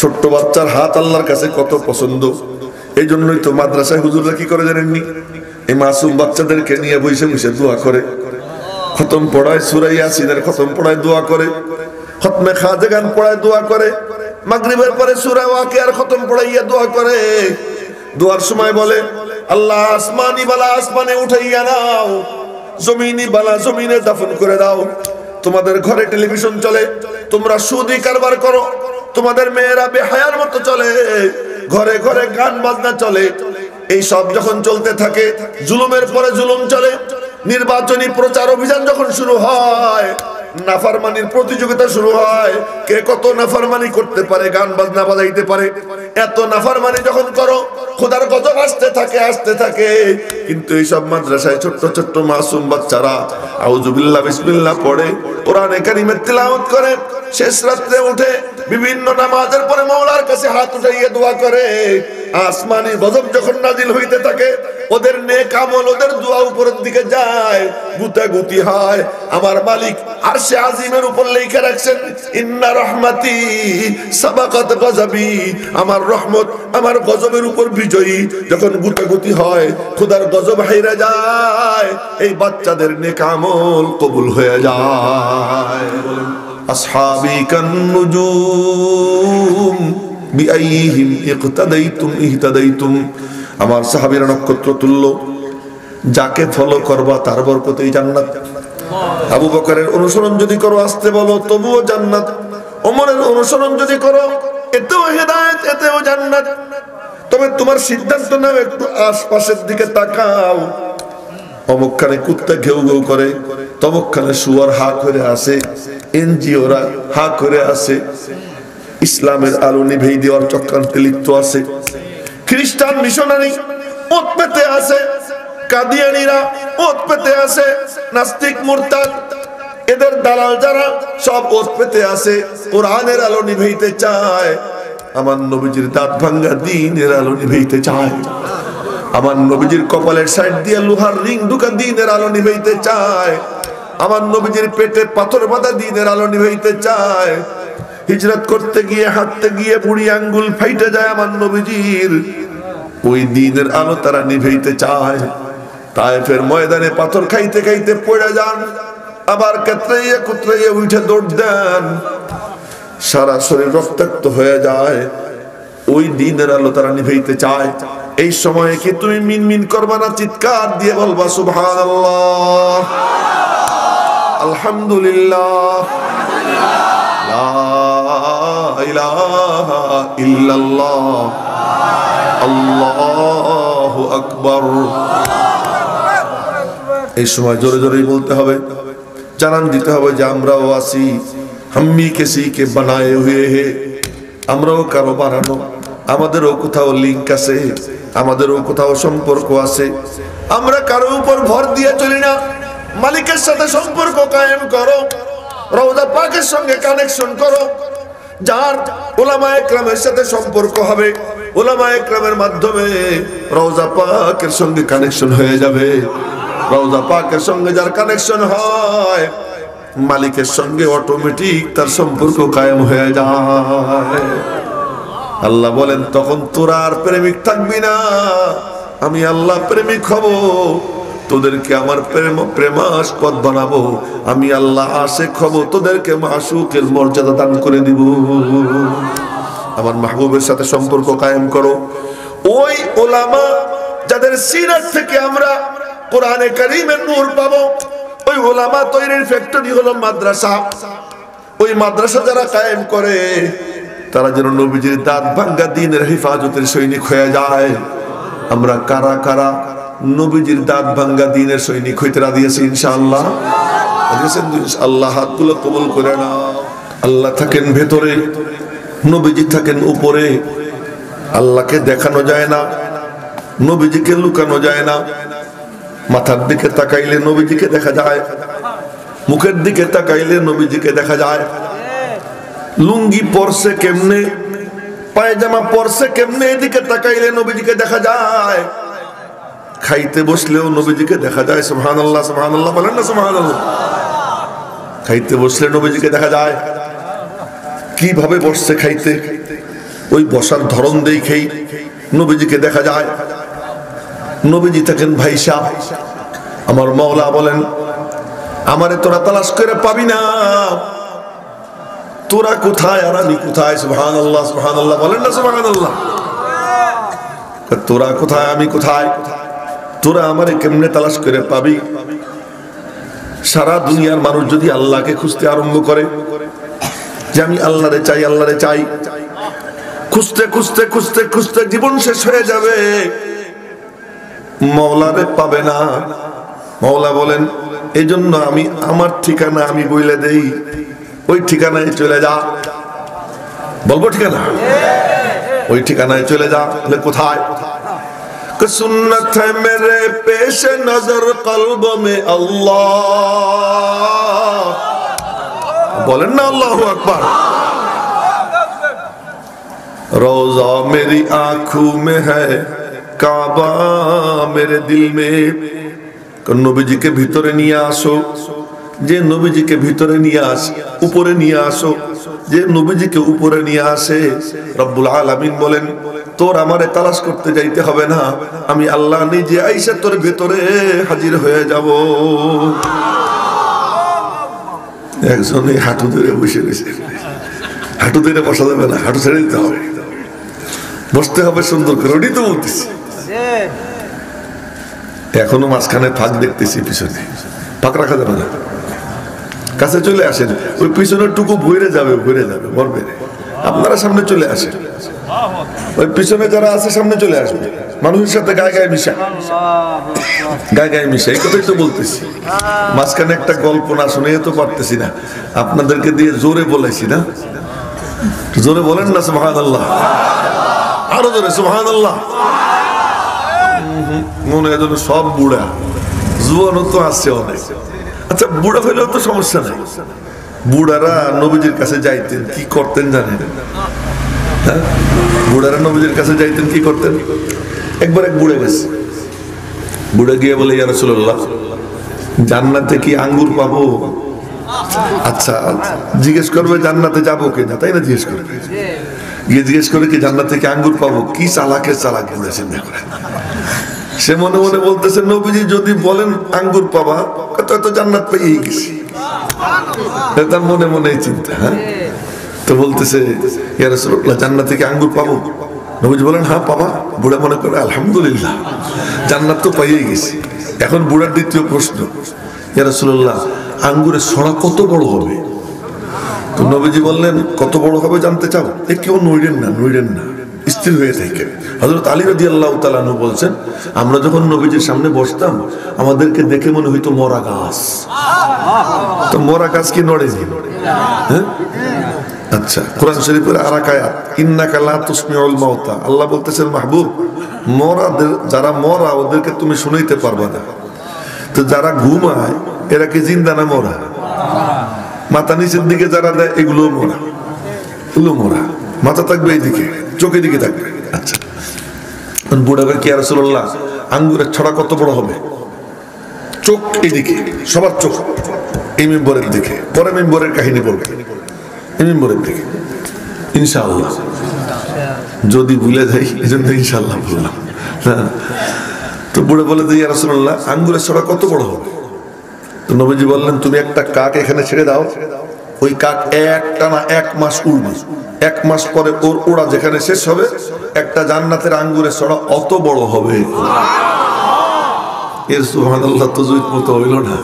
ছোট্ট বাচ্চার হাত আল্লাহর কাছে কত পছন্দ। এই জন্যই তো মাদ্রাসায় হুজুররা কি করে জানেননি, এই মাসুম বাচ্চাদেরকে নিয়ে বসে বসে দোয়া করে, খতম পড়ায়, সূরা ইয়াসিনের খতম পড়ায় দোয়া করে, খতমে খাজেগান পড়ায় দোয়া করে, মাগরিবের পরে সূরা ওয়াকিয়ার খতম পড়াইয়া দোয়া করে। দোয়ার সময় বলে, আল্লাহ আসমানি বালা আসমানে উঠাইয়া নাও, জমিনি বালা জমিনে দাফন করে দাও। তোমাদের ঘরে টেলিভিশন চলে, তোমরা সুদি কারবার করো, তোমাদের মেয়েরা বেহায়ার মতো চলে, ঘরে ঘরে গান বাজনা চলে। এই সব যখন চলতে থাকে, জুলুমের পরে জুলুম চলে, নির্বাচনী প্রচার অভিযান যখন শুরু হয়, নাফরমানির প্রতিযোগিতা শুরু হয়, কে কত নাফরমানি করতে পারে, গান বাজনা বাজাইতে পারে। এত নাফরমানি যখন করো, খোদার গজব আসতে থাকে। কিন্তু এই সব মাদ্রাসায় ছোট্ট ছোট্ট মাসুম বাচ্চারা আউযু বিল্লাহ বিসমিল্লাহ পড়ে, কোরআনে কারীমের তিলাওয়াত করে, শেষ রাতে উঠে বিভিন্ন নামাজের পরে মাওলার কাছে হাত উঠাইয়ে দোয়া করে। আসমানি গজব যখন নাজিল হইতে থাকে, ওদের নেক আমল, ওদের দোয়া উপরের দিকে যায়, গুতাগুতি হয়। আমার মালিক আরশে আজিমের উপর লেখা রাখছেন, ইন্না রাহমাতি সাবাকাত গজবি, আমার রহমত আমার গজবের উপর বিজয়ী। যখন গুতাগুতি হয়, খোদার গজব হাইরা যায়, এই বাচ্চাদের নেক আমল কবুল হয়ে যায়। আসহাবি কান্নুজুম বিআইহিম ইকতাদাইতুম ইহতাদাইতুম, আমার সাহাবীরা নক্ষত্র তুল্য, যাকে ফলো করবা তার বরকতেই জান্নাত। আবু বকরের অনুসরণ যদি করো, আসতে বলো, তবুও জান্নাত। ওমরের অনুসরণ যদি করো, এতেও হেদায়েত, এতেও জান্নাত। তবে তোমার সিদ্ধান্ত নাও, একটু আশপাশের দিকে তাকাও। অমুকখানে কুত্তা ঘেউ ঘেউ করে, তমুকখানে শুয়ার হা করে আসে, এনজিওরা হা করে আসে, ইসলামের আলো নিভেই দেওয়ার চক্রান্তে লিপ্ত আছে, খ্রিস্টান মিশনারি ওত পেতে আছে, কাদিয়ানীরা ওত পেতে আছে, নাস্তিক মুরতাদ এদের দালাল যারা সব ওত পেতে আছে, কোরআনের আলো নিভাইতে চায়, আমার নবীজির দাঁত ভাঙ্গা দ্বীনের আলো নিভাইতে চায়, আমার নবীজির কপালের সাইড দিয়ে লোহার রিং ঢুকা দ্বীনের আলো নিভাইতে চায়, আমার নবীজির পেটে পাথর বাঁধা দ্বীনের আলো নিভাইতে চায়। হিজরত করতে গিয়ে, হাঁটতে গিয়ে বুড়ি আঙ্গুল ফাইটে যায় আমার নবীজির, ওই দ্বীনের আলো তারা নিভাইতে চায়। তায়েফের ময়দানে পাথর খাইতে খাইতে পড়ে যান, আবার কেতরাইয়া কুতরাইয়া উঠে দৌড় দেন, সারা শরীর রক্তাক্ত হয়ে যায়, ওই দ্বীনের আলো তারা নিভাইতে চায়। এই সময়ে কি তুমি মিনমিন করবা না চিৎকার দিয়ে বলবা সুবহানাল্লাহ, আলহামদুলিল্লাহ, লা ইলাহা ইল্লাল্লাহ, আল্লাহু আকবার। এই সময় জোরে জোরে বলতে হবে, জানান দিতে হবে যে আমরাও আছি, হাম্মি কিসি কে বানায়ে হুয়ে হে, আমরাও কারো বানানো, আমাদেরও কোথাও লিংক আছে, আমাদেরও কোথাও সম্পর্ক আছে। আমরা কারো উপর ভর দিয়ে চলি না, মালিকের সাথে সম্পর্ক কায়েম করো, রওজা পাকের সঙ্গে কানেকশন করো। যার উলামায়ে কেরামের সাথে সম্পর্ক হবে, উলামায়ে কেরামের মাধ্যমে রওজা পাকের সঙ্গে কানেকশন হয়ে যাবে। রওজা পাকের সঙ্গে যার কানেকশন হয়, মালিকের সঙ্গে অটোমেটিক তার সম্পর্ক কায়েম হয়ে যায়। আল্লাহ বলেন, তখন তোরা আর প্রেমিক থাকবি না, আমি আল্লাহ প্রেমিক হব, তোদেরকে আমার প্রেমাস্পদ বানাবো, আমি আল্লাহ আশিক হব, তোদেরকে মাশুকের মর্যাদা দান করে দিব। আমার মাহবুবের সাথে সম্পর্ক কায়েম করো। ওই উলামা যাদের সিরাত থেকে আমরা কোরআনে কারীমের নূর পাবো, ওই উলামা তৈরির ফ্যাক্টরি হলো মাদ্রাসা। ওই মাদ্রাসা যারা কায়েম করে, তারা যেন নবীজির দাঁত ভাঙ্গা দ্বীনের হেফাজতের সৈনিক হয়ে যায়। আমরা কারা কারা নবীজির দাঁত ভাঙ্গা দ্বীনের সৈনিক হইতে রাজি আছি ইনশাআল্লাহ? আল্লাহ হাতগুলো কবুল করে না। আল্লাহ থাকেন ভেতরে, নবীজি থাকেন উপরে। আল্লাহকে দেখানো যায় না, নবীজিকে লুকানো যায় না। মাথার দিকে তাকাইলে নবীজিকে দেখা যায়, মুখের দিকে তাকাইলে নবীজিকে দেখা যায়। লুঙ্গি পরছে কেমনে, পায়জামা পরছে কেমনে, এদিকে তাকাইলে নবীজিকে দেখা যায়। খাইতে বসলেও নবীজিকে দেখা যায়। সুবহানাল্লাহ, সুবহানাল্লাহ বলেন না সুবহানাল্লাহ। খাইতে বসলে নবীজিকে দেখা যায়, কিভাবে বসছে খাইতে, ওই বসার ধরন দেখেই নবীজিকে দেখা যায়। নবীজি থাকেন ভাই সাহেব, আমার মাওলা বলেন আমারে তোরা তালাশ করে পাবি না, তোরা কোথায় আর আমি কোথায়। সুবহানাল্লাহ সুবহানাল্লাহ বলেন না সুবহানাল্লাহ। তোরা কোথায় আমি কোথায়, তোরা আমারে কেমনে তালাশ করে পাবি? সারা দুনিয়ার মানুষ যদি আল্লাহকে খুঁজতে আরম্ভ করে যে আমি আল্লাহরে চাই আল্লাহরে চাই, খুঁজতে খুঁজতে খুঁজতে খুঁজতে জীবন শেষ হয়ে যাবে, মাওলারে পাবে না। মাওলা বলেন এই জন্য আমি আমার ঠিকানা আমি বলে দেই, ওই ঠিকানায় চলে যা। বলবো ঠিকানা? ওই ঠিকানায় চলে যা। কোথায়? সুন্নত है मेरे पेश नजर कल्ब में अल्लाह, बोलें ना अल्लाहु अकबर। रोजा मेरी आंखों में है, काबा मेरे दिल में। নবীজিকে ভিতরে নিয়ে আসো, যে নবীজিকে ভিতরে নিয়ে আসে উপরে নিয়ে আসো, যে নবীজিকে উপরে নিয়ে আসে রব্বুল আলামিন বলেন তোর আমারে তালাশ করতে যাইতে হবে না, আমি আল্লাহ নিজে আইসা তোর ভেতরে হাজির হয়ে যাব। একজনে হাঁটু ধরে বসে রয়েছে, হাঁটু ধরে বসা যাবে না, হাঁটু ছেড়ে দিতে হবে, বসতে হবে সুন্দর করে। ওটাই তো বলতেছি, এখনো মাঝখানে ফাঁক দেখতেছি, পিছনে ফাঁক রাখা যাবে না। কাছে চলে আসেন, ওই পিছনের টুকু ভরে যাবে মরবে। আপনারা সামনে চলে আসেন, ওই পিছনে যারা আছে সামনে চলে আসবে, মানুষের সাথে গায়ে গায়ে মিশা, গায়ে গায়ে মিশা। এই কথাই তো বলতেছি। মাঝখানে একটা গল্প না শুনে তো পারতেছি না, আপনাদেরকে দিয়ে জোরে বলেছি না, জোরে বলেন না সুবহানাল্লাহ, আরো জোরে সুবহানাল্লাহ। মনে হয় যেন সব বুড়া, জুয়ানও তো আসছে অনেক। আচ্ছা বুড়া হইলেও তো সমস্যা নাই। বুড়ারা নবীজির কাছে যাইতেন, কি করতেন জানেন? হ্যাঁ, বুড়ারা নবীজির কাছে যাইতেন, কি করতেন? একবার এক বুড়ে গেছে, বুড়ে গিয়ে বলে ইয়া রাসূলুল্লাহ জান্নাতে কি আঙ্গুর পাবো? আচ্ছা জিজ্ঞেস করবে জান্নাতে যাবো কিনা, তাই না? জিজ্ঞেস করবে, গিয়ে জিজ্ঞেস করে কি জান্নাতে কি আঙ্গুর পাবো? কি চালাকের চালাক বলেছেন। সে মনে মনে বলতেছে নবীজি যদি বলেন আঙ্গুর পাবা তো জান্নাত পেয়েই গেছি, তার মনে মনে চিন্তা। হ্যাঁ, তো বলতেছে ইয়া রাসূলুল্লাহ জান্নাতে কি আঙ্গুর পাবো? নবীজি বলেন হ্যাঁ পাবা। বুড়া মনে করে আলহামদুলিল্লাহ জান্নাত তো পেয়েই গেছি। এখন বুড়ার দ্বিতীয় প্রশ্ন, ইয়া রাসূলুল্লাহ আঙ্গুরের ছড়া কত বড় হবে? তো নবীজি বললেন কত বড় হবে জানতে চাও? কেউ নড়েন না, স্থির হয়ে থাকে। হযরত আলী রাদিয়াল্লাহু তাআলা আনহু বলছেন আমরা যখন নবীজির সামনে বসতাম আমাদেরকে দেখে মনে হইতো মরা গাছ। তো মরা গাছ কি নড়ে? হ্যাঁ, আচ্ছা কোরআন শরীফের আরেক আয়াত ইন্নাকা লা তুসমিউল মাউতা, আল্লাহ বলতেছেন মাহবুব মরাদের যারা মরা ওদেরকে তুমি শুনাইতে পারবে না। তো যারা ঘুমায় এরা কি জিন্দা না মরা? মাথা নিচের দিকে যারা দেয় এগুলো মরা, এগুলো মরা। মাথা থাকবে এইদিকে, চোখের দিকে থাকবে। আচ্ছা বুড়াকে কি ইয়া রাসূলুল্লাহ আঙ্গুরের ছড়া কত বড় হবে? চোখ এইদিকে, সবার চোখ এই মিম্বরের দিকে, পরে মিম্বরের কাহিনী বলবে, এই মিম্বরের দিকে। ইনশাআল্লাহ যদি ভুলে যাই এই জন্য ইনশাআল্লাহ বললাম। তো বুড়া বলে যে ইয়া রাসূলুল্লাহ আঙ্গুরের ছড়া কত বড় হবে? তো নবীজি বললেন তুমি একটা কাক এখানে ছেড়ে দাও, ওই কাক একটানা 1 মাস উড়বে, 1 মাস পরে ওর ওড়া যেখানে শেষ হবে একটা জান্নাতের আঙ্গুরের ছড়া অত বড় হবে। এর সুবহানাল্লাহ তো জুত মতো হইল না।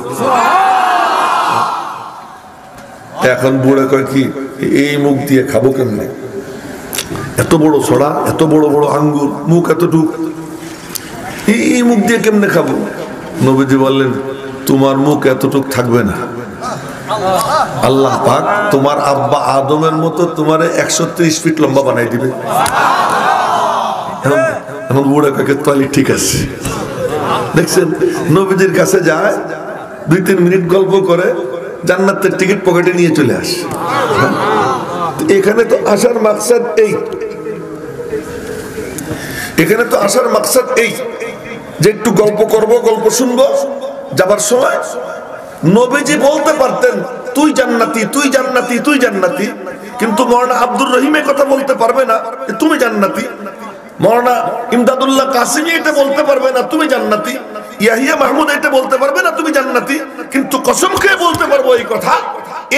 এখন বুড়া কয় কি এই মুখ দিয়ে খাবো কেমনে? এত বড় ছড়া, এত বড় বড় আঙ্গুর, মুখ এতটুক, এই মুখ দিয়ে কেমনে খাবো? নবীজি বললেন তোমার মুখ এতটুক থাকবে না, আল্লাহ পাক তোমার আব্বা আদমের মতো তোমার 130 ফিট লম্বা বানাই দিবে। এখন বুড়া কাকে তাহলে ঠিক আছে। দেখছেন নবীজির কাছে যায় 2-3 মিনিট গল্প করে জান্নাতের টিকিট পকেটে নিয়ে চলে আসে। এখানে তো আসার মাকসাদ এই, এখানে তো আসার মাকসাদ এই যে একটু গল্প করব, গল্প শুনবো। যাবার সময় নবীজি বলতে পারতেন তুই জান্নাতি, তুই জান্নাতি, তুই জান্নাতি, কিন্তু মৌলানা আব্দুর রহিম এই কথা বলতে পারবে না তুমি জান্নাতি, মৌলানা ইমদাদুল্লাহ কাসিমি এটা বলতে পারবে না তুমি জান্নাতি, ইয়াহিয়া মাহমুদ এটা বলতে পারবে না তুমি জান্নাতি, কিন্তু কসম খেয়ে বলতে পারবো এই কথা,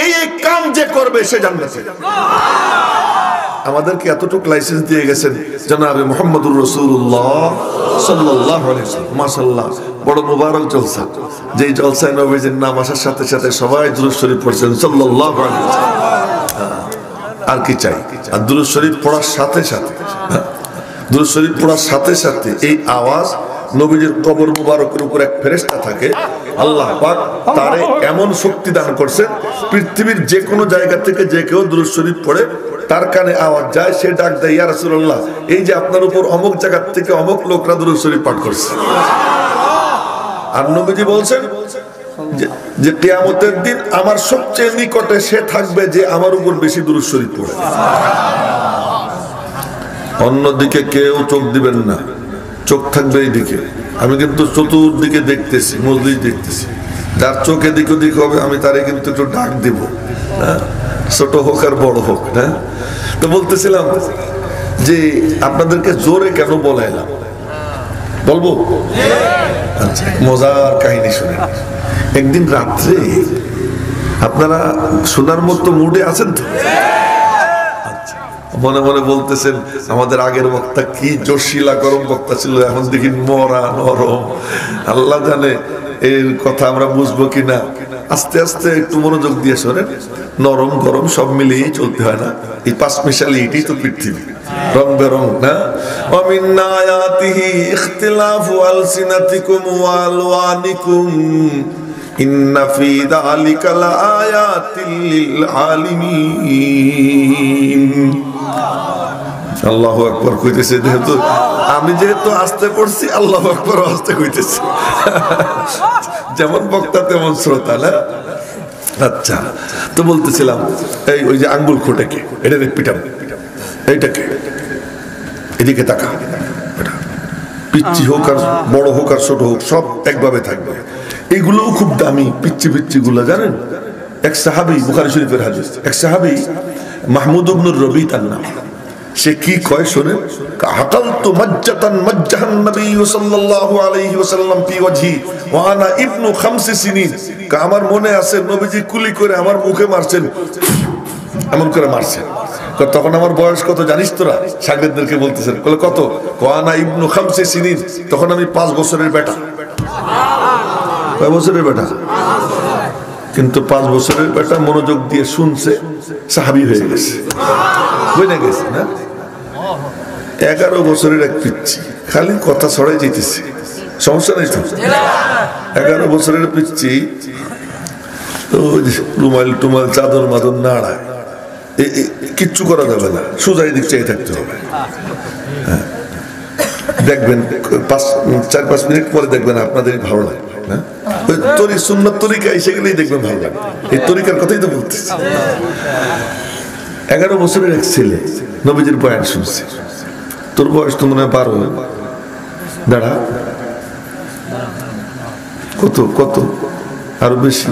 এই কাম যে করবে সে জান্নাতি। আমাদেরকে এতটুকু লাইসেন্স দিয়ে গেছেন জনাবে মুহাম্মদুর রাসূলুল্লাহ সাল্লাল্লাহু আলাইহি ওয়াসাল্লাম। মাশাআল্লাহ, বড় মুবারক জলসা। যেই জলসায় নবীজির নাম আসার সাথে সাথে সবাই দুরূদ শরীফ পড়ছেন সাল্লাল্লাহু আলাইহি ওয়াসাল্লাম। আর কি চাই? আর দুরূদ শরীফ পড়ার সাথে সাথে দুরূদ শরীফ পড়ার সাথে সাথে এই আওয়াজ নবীজির কবর মুবারকের উপর এক ফেরেশতা থাকে, আল্লাহ পাক তারে এমন শক্তি দান করছেন, পৃথিবীর যে কোনো জায়গা থেকে যে কেউ দুরূদ শরীফ পড়ে তার কানে আওয়াজ যায়, সে ডাক দেয়, ইয়া রাসূলুল্লাহ, এই যে আপনার উপর অমুক জায়গা থেকে অমুক লোকরা দুরূদ শরীফ পাঠ করছে। আর নবীজি বলছেন যে কিয়ামতের দিন আমার সবচেয়ে নিকটে সে থাকবে যে আমার উপর বেশি দুরূদ শরীফ পড়ে। অন্যদিকে কেউ চোখ দিবেন না, চোখ থাকবে এইদিকে। আমি কিন্তু চতুর্দিকে দেখতেছি, মজলিস দেখতেছি, যার চোখ এদিক ওদিক হবে আমি তারে কিন্তু একটু ডাক দিব, ছোট হোক আর বড় হোক। হ্যাঁ, তো বলতেছিলাম যে আপনাদেরকে জোরে কেন বলাইলাম বলবো? আচ্ছা, মজার কাহিনী শুনে। একদিন রাত্রে আপনারা শোনার মতো মুডে আছেন তো? মনে মনে বলতেছেন আমাদের আগের বক্তা কি জোশিলা গরম বক্তা ছিল, এখন দেখি মরা নরম। আল্লাহ জানে এর কথা আমরা বুঝবো কিনা। আস্তে আস্তে একটু মনোযোগ দিয়ে শোনেন। নরম গরম সব মিলিয়েই চলতে হয় না, এই পাঁচ মিশালি এটাই তো পৃথিবী, রং বেরং না। ওয়ামিন আয়াতিহি ইখতিলাফু আলসিনাতিকুম ওয়া আলওয়ানিকুম ইন্না ফি যালিকা লাআয়াতিল লিল আলিমিন। আল্লাহু আকবার কইতেছে, যেহেতু আমি যেহেতু আস্তে পড়ছি আল্লাহু আকবার আস্তে কইতেছি, যেমন বক্তা তেমন শ্রোতা না। আচ্ছা, তো বলতেছিলাম এই ওই যে আঙ্গুল খোটাকে এটা পিটাম, এইটাকে এদিকে তাকা, পিচ্ছি হোক আর বড় হোক আর ছোট হোক সব একভাবে থাকবে। এইগুলোও খুব দামি পিচ্ছি পিচ্ছি গুলা জানেন। এক সাহাবী, বুখারী শরীফের হাদিস, এক সাহাবী মাহমুদ ইবনুর রবি তার নাম, সে কি কয় শোনেন, হাকালতু মাজ্জাতান মাজ্জাহান নবী সাল্লাল্লাহু আলাইহি ওয়াসাল্লাম ফি ওয়াজহি ওয়া আনা ইবনু 5 সিনিন। আমার মনে আছে নবীজি কুলি করে আমার মুখে মারছেন, এমন করে মারছেন। তখন আমার বয়স কত জানিস তোরা? শাগিরদেরকে বলতেছেন, বলে কত? ওয়ানা ইবনু 5 সিনিন, তখন আমি 5 বছরের বেটা। কয় বছরের বেটা? কিন্তু 5 বছরের বেটা মনোযোগ দিয়ে শুনছে, সাহাবী হয়ে গেছে, বুঝে গেছে না। 11 বছরের এক পিচ্ছি, খালি কথা ছড়াই যেতেছে, সমস্যা নেই তো। 11 বছরের পিচ্ছি তো রুমাল টুমাল চাদর মাদর নাড়ায়, কিচ্ছু করা যাবে না, সোজাই দিক চাই থাকতে হবে। হ্যাঁ, দেখবেন 4-5 মিনিট পরে দেখবেন আপনাদের ভালো লাগে। সুন্নাত তরিকা এসে গেলেই দেখবেন ভালো লাগে। এই তরিকার কথাই তো বলতেছি। 11 বছরের এক ছেলে নবীজির বয়ান শুনছে। তোর বয়স তো মনে হয় 12, দাঁড়া, কত কত আরো বেশি,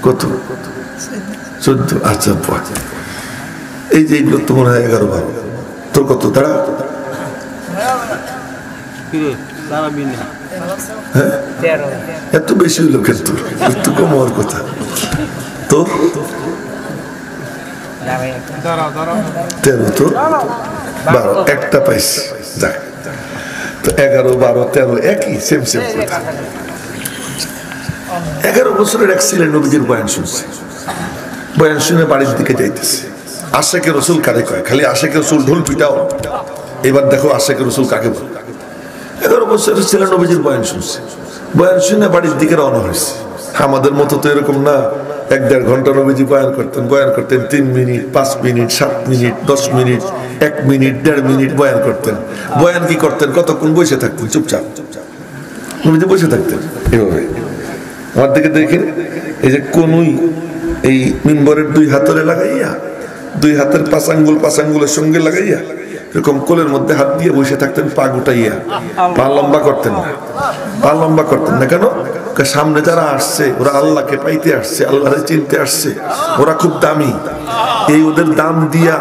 কত 14? আচ্ছা, এই যে এইগুলো তো মনে হয় 11-12। তোর কত? দাঁড়া, হ্যাঁ, এত বেশি হইলো কেন তোর? একটু কম হওয়ার কথা। তোর 13, তো 12, একটা পাইছি। যাক, তো 11, 12, 13 একই, সেম সেম কথা। 11 বছরের এক ছেলে নবীজির বয়ান শুনছে। বয়ান শুনে বাড়ির দিকে যাইতেছে। আশেকে রসুল কারে কয়? খালি আশেকে রসুল ঢোল পিটাও। এবার দেখো আশেকে রসুল কাকে বলে। 11 বছরের ছেলে নবীজির বয়ান শুনছে। বয়ান শুনে বাড়ির দিকে রওনা হয়েছে। আমাদের মতো তো এরকম না, 1-1.5 ঘন্টা নবীজি বয়ান করতেন। 3 minute, 5 minute, 7 minute, 10 minute, 1 minute, 1.5 minute বয়ান করতেন। বয়ান কি করতেন? কতক্ষণ বসে থাকতেন চুপচাপ, নবীজি বসে থাকতেন এভাবে। আমার দিকে দেখেন, এই যে কোনুই এই মিম্বরের 2 হাতলে লাগাইয়া, 2 হাতের 5 আঙ্গুলের সঙ্গে লাগাইয়া এরকম কোলের মধ্যে হাত দিয়ে বসে থাকতেন, পা গুটাইয়া। পা লম্বা করতেন না, পা লম্বা করতেন না। কেন? সামনে যারা আসছে ওরা আল্লাহকে পাইতে আসছে, আল্লাহরে চিনতে আসছে, ওরা খুব দামি। এই ওদের দাম দিয়া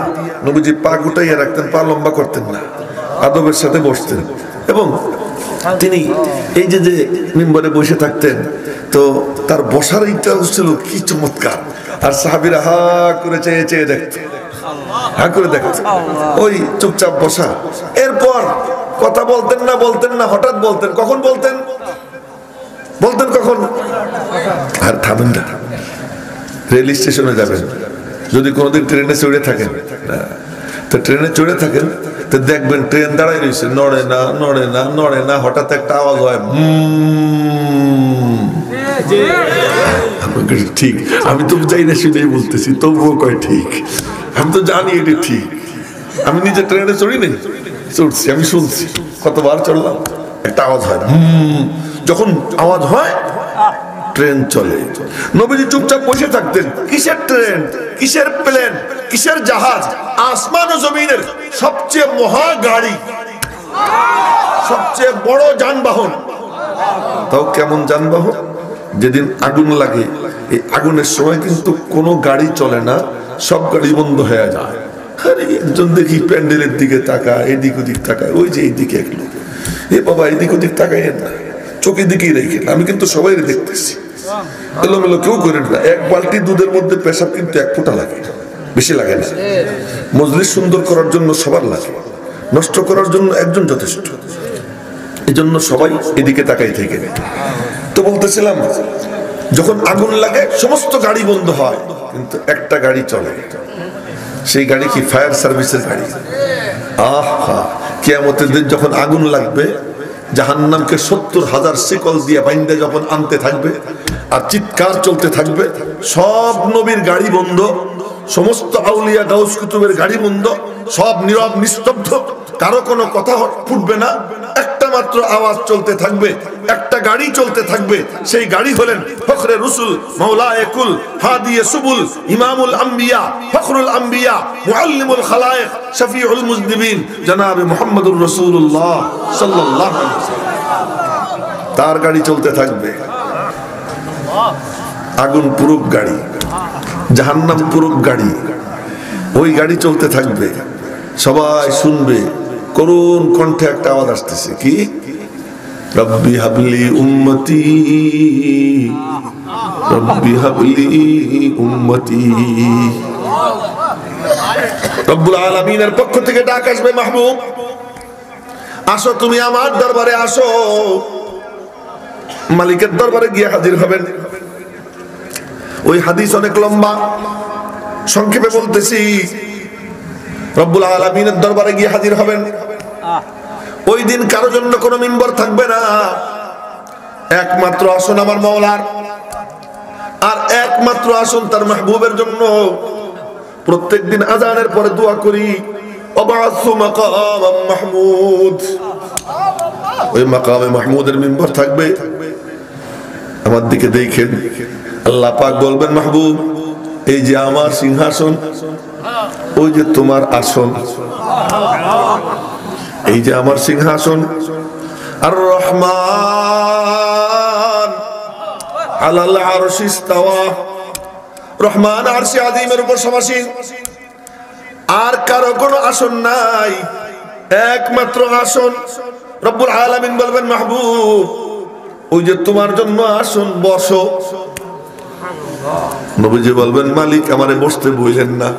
নবীজি পা গুটাইয়া রাখতেন, পা লম্বা করতেন না, আদবের সাথে বসতেন। এবং তিনি এই যে যে মিম্বরে বসে থাকতেন, তো তার বসার ইচ্ছা হচ্ছিল কি চমৎকার, আর সাহাবীরা হা করে চেয়ে চেয়ে দেখতেন, হা করে দেখতেন, ওই চুপচাপ বসা। এরপর কথা বলতেন না, হঠাৎ বলতেন। কখন বলতেন? কখন? আর থামেন না। রেল স্টেশনে যাবেন, যদি কোনোদিন ট্রেনে চড়ে থাকেন, তো ট্রেনে চড়ে থাকেন তো দেখবেন ট্রেন দাঁড়াই রয়েছে, নড়ে না, হঠাৎ একটা আওয়াজ হয়, ঠিক। আমি তো যাই না শুনেই বলতেছি, তবুও কয় ঠিক। আমি তো জানি এটা ঠিক, আমি নিজে ট্রেনে চড়ি নেই, চড়ছি, আমি শুনছি, কতবার চড়লাম, একটা আওয়াজ হয়, যখন আওয়াজ হয় ট্রেন চলে। নবীজি চুপচাপ বসে থাকতেন। কিসের ট্রেন, কিসের প্লেন, কিসের জাহাজ? আসমান ও জমিনের সবচেয়ে মহা গাড়ি, সবচেয়ে বড় যানবাহন। তাও কেমন যানবাহন? যেদিন আগুন লাগে, এই আগুনের সময় কিন্তু কোনো গাড়ি চলে না, সব গাড়ি বন্ধ হয়ে যায়। আরে একজন দেখি প্যান্ডেলের দিকে তাকায়, এদিক ওদিক তাকায়, ওই যে এইদিকে এক লোক, এ বাবা এদিক ওদিক তাকাইয়েন না, চোখের দিকেই রেখেন। আমি কিন্তু সবাই দেখতেছি, এলোমেলো কেউ করেন না। এক বালতি দুধের মধ্যে পেশাব কিন্তু 1 ফোঁটা লাগে, বেশি লাগে না। মজলিস সুন্দর করার জন্য সবার লাগে, নষ্ট করার জন্য একজন যথেষ্ট। এই জন্য সবাই এদিকে তাকাই থেকে। তো বলতেছিলাম, যখন আগুন লাগে সমস্ত গাড়ি বন্ধ হয়, কিন্তু একটা গাড়ি চলে। সেই গাড়ি কি? ফায়ার সার্ভিসের গাড়ি। আহা, কিয়ামতের দিন যখন আগুন লাগবে, জাহান্নামকে 70,000 শিকল দিয়ে বাইন্দে যখন আনতে থাকবে, আর চিৎকার চলতে থাকবে, সব নবীর গাড়ি বন্ধ, সমস্ত আউলিয়া গাউস কুতুবের গাড়ি বন্ধ, সব নীরব নিস্তব্ধ, কারো কোনো কথা ফুটবে না, একটা মাত্র আওয়াজ চলতে থাকবে, একটা গাড়ি চলতে থাকবে। সেই গাড়ি হলেন ফখরে রসুল, মাওলায়ে কুল, হাদিয়ে সুবুল, ইমামুল আম্বিয়া, ফখরুল আম্বিয়া, মুআল্লিমুল খালায়েক, শফিউল মুজনিবিন, জনাবে মুহাম্মদুর রাসূলুল্লাহ সাল্লাল্লাহু আলাইহি ওয়াসাল্লাম। তার গাড়ি চলতে থাকবে। আগুন পুরুপ গাড়ি, জাহান্নাম পুরুপ গাড়ি, ওই গাড়ি চলতে থাকবে। সবাই শুনবে, করুণ কণ্ঠে একটা আওয়াজ আসতেছে, কি? রব্বি হাবলি উম্মতি, রব্বি হাবলি উম্মতি। রব্বুল আলামিনের পক্ষ থেকে ডাক আসবে, মাহবুব আসো, তুমি আমার দরবারে আসো। মালিকের দরবারে গিয়ে হাজির হবেন। ওই হাদিস অনেক লম্বা, সংক্ষেপে বলতেছি। রব্বুল আলামিনের দরবারে গিয়ে হাজির হবেন। ওই দিন কারো জন্য কোনো মিম্বর থাকবে না, একমাত্র আসন আমার মাওলার, আর একমাত্র আসন তার মাহবুবের জন্য। প্রত্যেকদিন আযানের পরে দোয়া করি, ওয়াবাসু মাকাম মাহমুদ। ওই মাকামে মাহমুদের মিম্বর থাকবে। আমার দিকে দেখেন, আল্লাহ পাক বলবেন, মাহবুব এই যে আমার সিংহাসন, ওই যে তোমার আসন, এই যে আমার সিংহাসন। আর রহমান আলাল আরশি ইস্তাওয়া, রহমান আরশে আযীমের উপর সমাসীন। আর কারো কোনো আসন নাই, একমাত্র আসন। রব্বুল আলামিন বলবেন, মাহবুব ওই যে তোমার জন্য আসন, বসো। নবীজি বলবেন, মালিক আমারে বসতে বললেন না।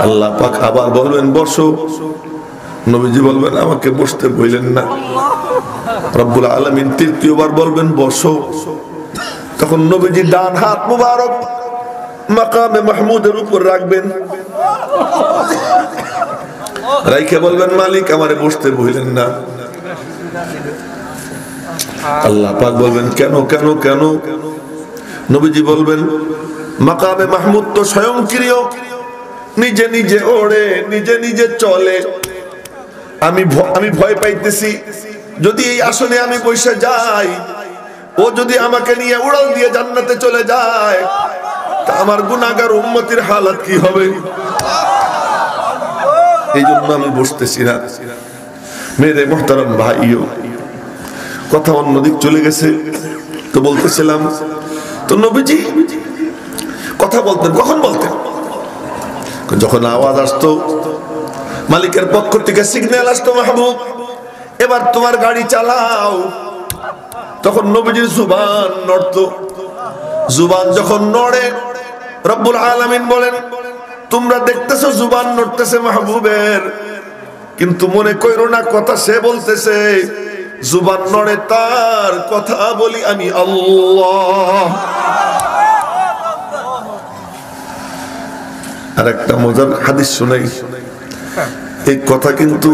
আল্লাহ পাক আবার বলবেন, বসো। নবীজি বলবেন, আমাকে বসতে বললেন না। রব্বুল আলামিন তৃতীয়বার বলবেন, বসো। তখন নবীজি ডান হাত মুবারক মাকামে মাহমুদের উপর রাখবেন, রাইখে বলবেন, মালিক আমারে বসতে বললেন না। আল্লাহ পাক বলবেন, কেন কেন কেন? নবীজি বলবেন, মাকামে মাহমুদ তো স্বয়ংক্রিয়, নিজে নিজে ওড়ে, নিজে নিজে চলে। আমি ভয় পাইতেছি, যদি এই আসনে আমি বসে যাই, ও যদি আমাকে নিয়ে উড়াল দিয়ে জান্নাতে চলে যায়, তা আমার গুনাহগার উম্মতের হালাত কি হবে? এই জন্য আমি বসতেছি না। মেরে মুহতারাম ভাইও, কথা অন্যদিক চলে গেছে। তো বলতেছিলাম, তো নবীজি কথা বলতেন, কখন বলতেন? যখন আওয়াজ আসতো, মালিকের পক্ষ থেকে সিগন্যাল আসতো, মাহবুব এবার তোমার গাড়ি চালাও, তখন নবীজির জুবান নড়তো। জুবান যখন নড়ে, রব্বুল আলামিন বলেন, তোমরা দেখতেছো জুবান নড়তেছে মাহবুবের, কিন্তু মনে কইরো না কথা সে বলতেছে, জুবান নড়ে তার, কথা বলি আমি আল্লাহ। আর একটা মজার হাদিস শোনাই, এই কথা কিন্তু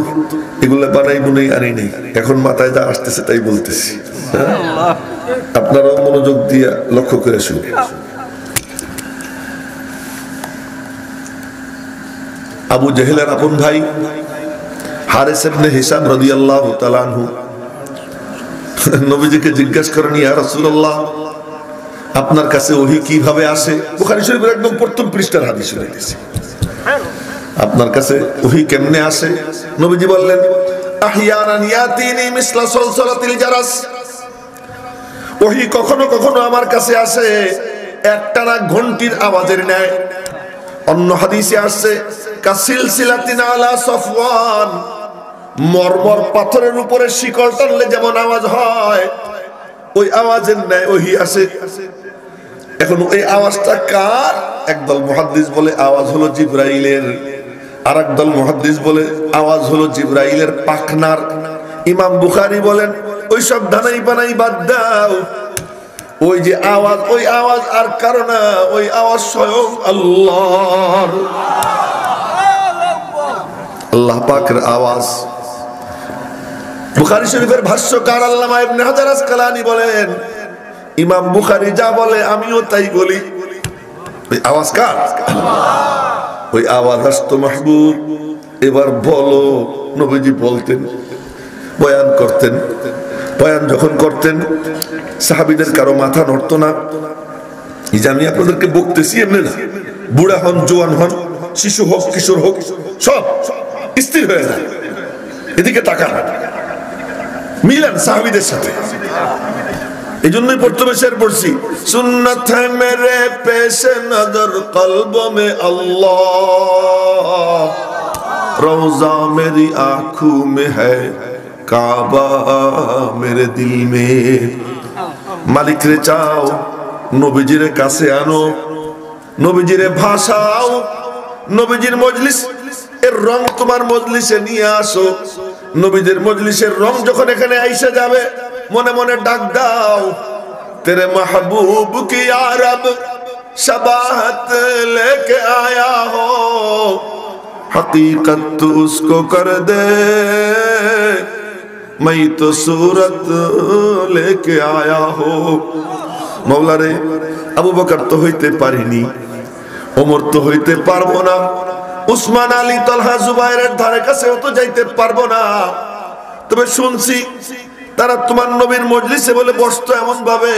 এগুলা বানাই বুনাই আনি নেই, এখন মাথায় যা আসতেছে তাই বলতেছি। আপনারাও মনোযোগ দিয়ে লক্ষ্য করে শুনুন। আবু জেহেলের আপন ভাই হারিস ইবনে হিশাম রাদিয়াল্লাহু তাআলা আনহু নবীজিকে জিজ্ঞাসা করেন, ইয়া রাসূলুল্লাহ, আপনার কাছে ওহী কিভাবে আসে? বুখারী শরীফের একদম প্রথম পৃষ্ঠার হাদিস শুনাইতেছি। আপনার কাছে ওহী কেমনে আসে? নবীজি বললেন, আহইয়ানান ইয়াতিনি মিসলা সালসালাতিল জারাস। ওহী কখনো কখনো আমার কাছে আসে একটানা ঘন্টির আওয়াজের ন্যায়। অন্য হাদিসে আসছে কাসিলসিলাতিন আলা সফওয়ান, মরমর পাথরের উপরে শিকল টানলে যেমন আওয়াজ হয়, ওই আওয়াজের ন্যায় ওহী আসে। এখন এই আওয়াজটা কার? একদল মুহাদ্দিস বলে আওয়াজ হলো জিবরাইলের, আর একদল মুহাদ্দিস বলে আওয়াজ হলো জিবরাইলের পাখনার। ইমাম বুখারী বলেন, ওই সব ধানাই বানাই বাদ দাও, ওই যে আওয়াজ, ওই আওয়াজ আর কারো না, ওই আওয়াজ স্বয়ং আল্লাহর, আল্লাহ পাকের আওয়াজ। বুখারী শরীফের ভাষ্যকার আল্লামা ইবনে হাজার আসকালানী বলেন, ইমাম বুখারী যা বলে আমিও তাই বলি। ওই আওয়াজ কার? ওই আওয়াজ আসতো মাহবুব, এবার বলো। নবীজি বলতেন, বয়ান করতেন। বয়ান যখন করতেন, সাহাবীদের কারো মাথা নড়তো না। এই যে আমি আপনাদেরকে বকতেছি এমনি না, বুড়া হন, জোয়ান হন, শিশু হোক, কিশোর হোক, সব স্থির হয়ে যায়, এদিকে তাকান, মিলান সাহাবীদের সাথে। এই জন্যই প্রথমে শের পড়ছি, সুন্নত হ্যায় মেরে পেশে নজর কলব মে আল্লাহ, রওজা মেরি আঁখোं में है কাবা মেরে দিল মে। মালিক রে চাও, নবীজিরে কাছে আনো, নবীজিরে ভাষাও, নবীজির মজলিস এর রং তোমার মজলিসে নিয়ে আসো। নবীদের মজলিসের রং যখন এখানে আইসা যাবে, মনে মনে ডাক দাও, তেরে মাহবুব কি আরব शबाहत लेके आया हो, हकीकत तो उसको कर दे, मैं तो सूरत लेके आया हो। मौला रे, আবু বকর তো হইতে পারিনি, ওমর তো হইতে পারবো না, উসমান আলী তালহা জুবাইরের ধারে কাছেও তো যাইতে পারবো না, তবে শুনছি তারা তোমার নবীর মজলিসে বলে বসতো, এমন ভাবে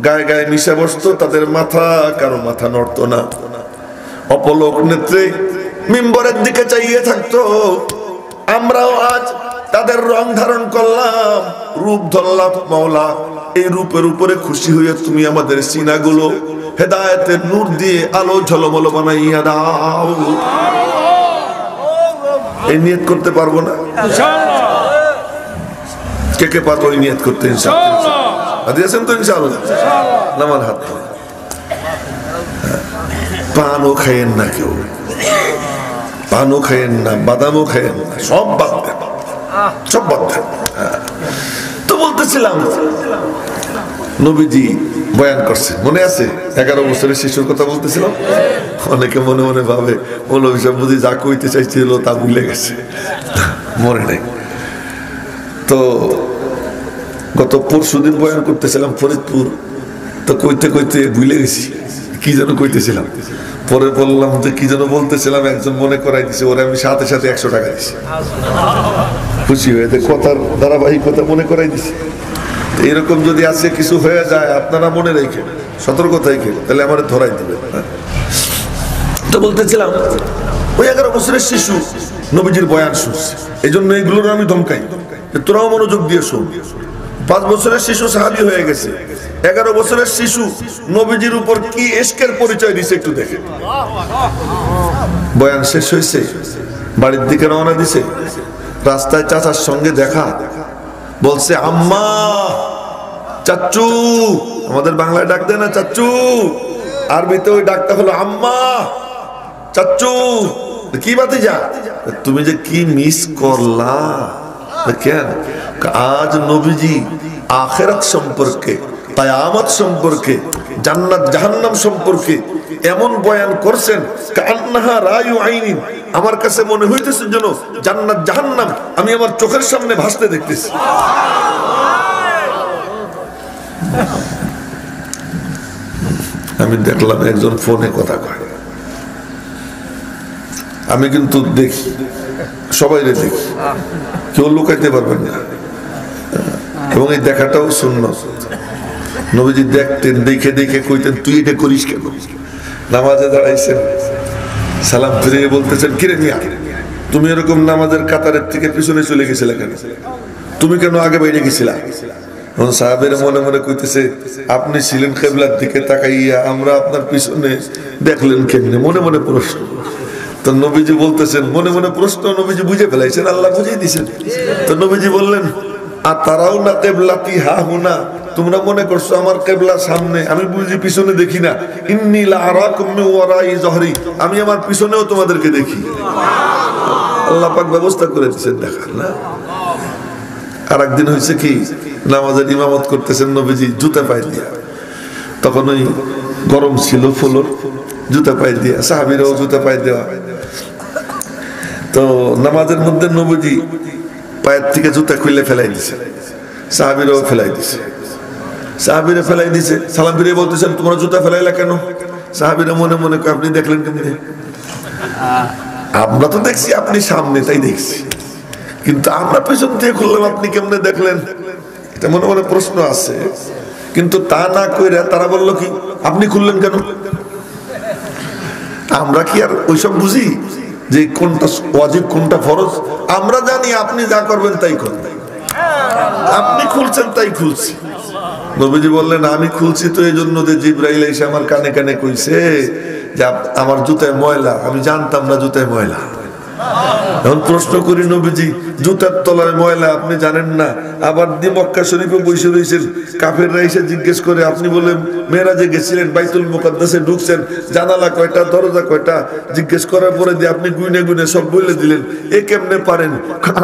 গায়ে গায়ে মিশে বসতো, তাদের মাথা কারো মাথা নড়তো না, অপলক নেত্রে মিম্বরের দিকে চাইয়ে থাকতো। আমরাও আজ তাদের রং ধারণ করলাম, রূপ ধরলাম। মাওলা, এই রূপের উপরে খুশি হয়ে তুমি আমাদের সিনাগুলো হেদায়েতের নূর দিয়ে আলো ঝলমল বানাইয়া দাও। এই নিয়ত করতে পারবো না? কে কে পারবো এই নিয়ত করতে? ইনশাআল্লাহ দিয়েছেন তো? ইনশাআল্লাহ নামান হাত। পানও খাইয়েন না, কেউ পানও খাইয়েন না, বাদামও খাইয়েন না, সব বাদ দেন, সব বাদ দেন। তো বলতেছিলাম, নবীজি বয়ান করছে, মনে আছে 11 বছরের শিশুর কথা বলতেছিলাম। অনেকে মনে মনে ভাবে মৌলভী সাহেব বুঝি যা কইতে চাইছিল তা ভুলে গেছে, মনে নেই। তো গত পরশুদিন বয়ান করতেছিলাম ফরিদপুর, তো কইতে কইতে ভুলে গেছি কি যেন কইতেছিলাম। পরে বললাম যে কি যেন বলতেছিলাম, একজন মনে করাই দিছে, ওরা আমি সাথে সাথে 100 টাকা দিছি, খুশি হয়ে কথার ধারাবাহিকতা মনে করাই দিছি। এরকম যদি আজকে কিছু হয়ে যায়, আপনারা মনে রেখে সতর্ক থাকেন, তাহলে আমার ধরাই দিবে। তো বলতেছিলাম, ওই 11 বছরের শিশু নবীজির বয়ান শুনছে, এই জন্য এইগুলোর আমি ধমকাই, তোরাও মনোযোগ দিয়ে শোন। 5 বছরের শিশু সাহাবী হয়ে গেছে। 11 বছরের শিশু নবীজির উপর কি ইশকের পরিচয় দিছে একটু দেখেন। বয়ান শেষ হয়েছে, বাড়ির দিকে রওনা দিছে। রাস্তায় চাচার সঙ্গে দেখা, বলছে আম্মা, চাচ্চু। আমাদের বাংলায় ডাক দেয় না চাচ্চু, আরবিতে ওই ডাকটা হলো আম্মা, চাচ্চু। কি ভাতিজা, তুমি যে কি মিস করলা। কেন? আজ নবীজি আখিরাত সম্পর্কে, কিয়ামত সম্পর্কে, জান্নাত জাহান্নাম সম্পর্কে এমন বয়ান করছেন, কান্নাহা রায়ু আইনিন, আমার কাছে মনে হইতেছে যেন জান্নাত জাহান্নাম আমি আমার চোখের সামনে ভাসতে দেখতেছি। আমি দেখলাম একজন ফোনে কথা কয়, আমি কিন্তু দেখি, সবাই দেখি, কেউ লুকাইতে পারবেন না। এবং এই দেখাটাও সুন্নাত। নবীজি দেখতেন, দেখে দেখে কইতেন তুই এটা করিস কেন। নামাজে দাঁড়াইছেন, সালাম ফিরিয়ে বলতেছেন কিরে মিয়া, তুমি এরকম নামাজের কাতারের থেকে পিছনে চলে গেছিলে কেন? তুমি কেন আগে বাইরে গেছিলা? সাহাবের মনে মনে কইতেছে আপনি ছিলেন কিবলার দিকে তাকাইয়া, আমরা আপনার পিছনে দেখলেন কেমনে? মনে মনে প্রশ্ন। তো নবীজি বলতেছেন মনে মনে প্রশ্ন, নবীজি বুঝে ফেলাইছেন, আল্লাহ বুঝিয়ে দিয়েছেন। তো নবীজি বললেন আর তারাও না কিবলাতি হা হুনা, তোমরা মনে করছো আমার কিবলা সামনে, আমি বুঝি পিছনে দেখি না। ইন্নী লা আরাকুম মিন ওয়ারাই যহরি, আমি আমার পিছনেও তোমাদেরকে দেখি। আল্লাহ পাক ব্যবস্থা করে দিয়েছেন দেখার না। আর একদিন হয়েছে কি, নামাজের ইমামত করতেছেন নবীজি জুতা পায়ে দিয়া, তখন ওই গরম ছিল ফ্লোর, জুতা পায়ে দিয়া, সাহাবীরাও জুতা পায়ে দেওয়া। তো নামাজের মধ্যে নবীজি পায়ের থেকে জুতা খুলে ফেলাই দিছে, সাহাবীরাও ফেলাই দিছে। সাহাবীরা ফেলাই দিছে, সালাম ফিরিয়ে বলতেছেন তোমরা জুতা ফেলাইলা কেন? সাহাবীরা মনে মনে আপনি দেখলেন কেমনে? আমরা তো দেখছি আপনি সামনে, তাই দেখছি, কিন্তু আমরা পেছন থেকে খুললাম, আপনি কেমনে দেখলেন? এটা মনে মনে প্রশ্ন আছে। কিন্তু তা না কইরা তারা বললো কি আপনি খুললেন কেন? আমরা কি আর ওইসব বুঝি যে কোনটা ওয়াজিব কোনটা ফরজ? আমরা জানি আপনি যা করবেন তাই করবেন, আপনি খুলছেন তাই খুলছি। নবীজি বললেন আমি খুলছি তো এই জন্য যে জিবরাইল এসে আমার কানে কানে কইছে যে আমার জুতায় ময়লা, আমি জানতাম না জুতায় ময়লা। এখন প্রশ্ন করি নবীজি জুতার তলায় ময়লা আপনি জানেন না, আবার মক্কা শরীফে বসে রয়েছেন, কাফেররা এসে জিজ্ঞেস করে আপনি বলে মেরাজে গেছিলেন, বাইতুল মুকাদ্দাসে ঢুকছেন, জানালা কয়টা দরজা কয়টা জিজ্ঞেস করার পরে দিয়ে আপনি গুনে গুনে সব বলে দিলেন। এ কেমনে পারেন?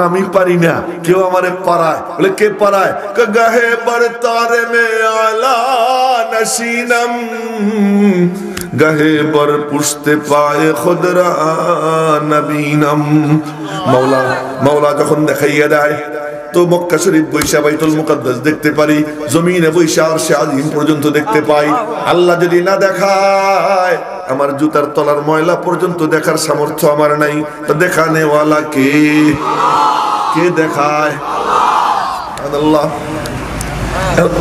আমি পারি না, কেউ আমারে পারায়। বলে কে পারায়? গাহে বরতারে মে আলা নশীনম, গাহে বর পুষতে পায়ে খুদরা নবীনম। মাওলা যখন দেখাইয়া দেয় তো মক্কা শরীফ বৈশা বাইতুল মুকাদ্দাস দেখতে পারি, জমিনে বৈশা আরশে আজিম পর্যন্ত দেখতে পাই। আল্লাহ যদি না দেখায় আমার জুতার তলার ময়লা পর্যন্ত দেখার সামর্থ্য আমার নাই, তো দেখানে ওয়ালা কে? কে দেখায়? আল্লাহ।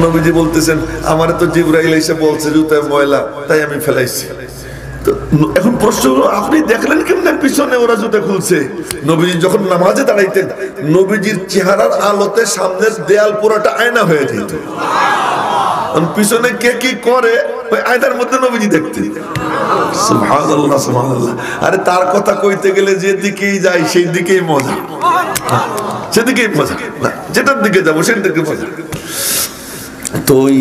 নবীজি বলতেছেন আমার তো জিবরাইল এসে বলছে জুতায় ময়লা, তাই আমি ফেলাইছি। তো এখন প্রশ্ন হলো আপনি দেখলেন কেমনে পিছনে ওরা জুতা খুলছে? নবীজি যখন নামাজে দাঁড়াইতেন নবীজির চেহারার আলোতে সামনের দেয়াল পুরোটা আয়না হয়ে যেত, পিছনে কে কি করে ওই আয়নার মধ্যে নবীজি দেখতেন। সুবহানাল্লাহ সুবহানাল্লাহ। আরে তার কথা কইতে গেলে যে দিকেই যাই সেই দিকেই মজা, সেদিকেই মজা না, যেটার দিকে যাবো সেদিকে মজা। তো ওই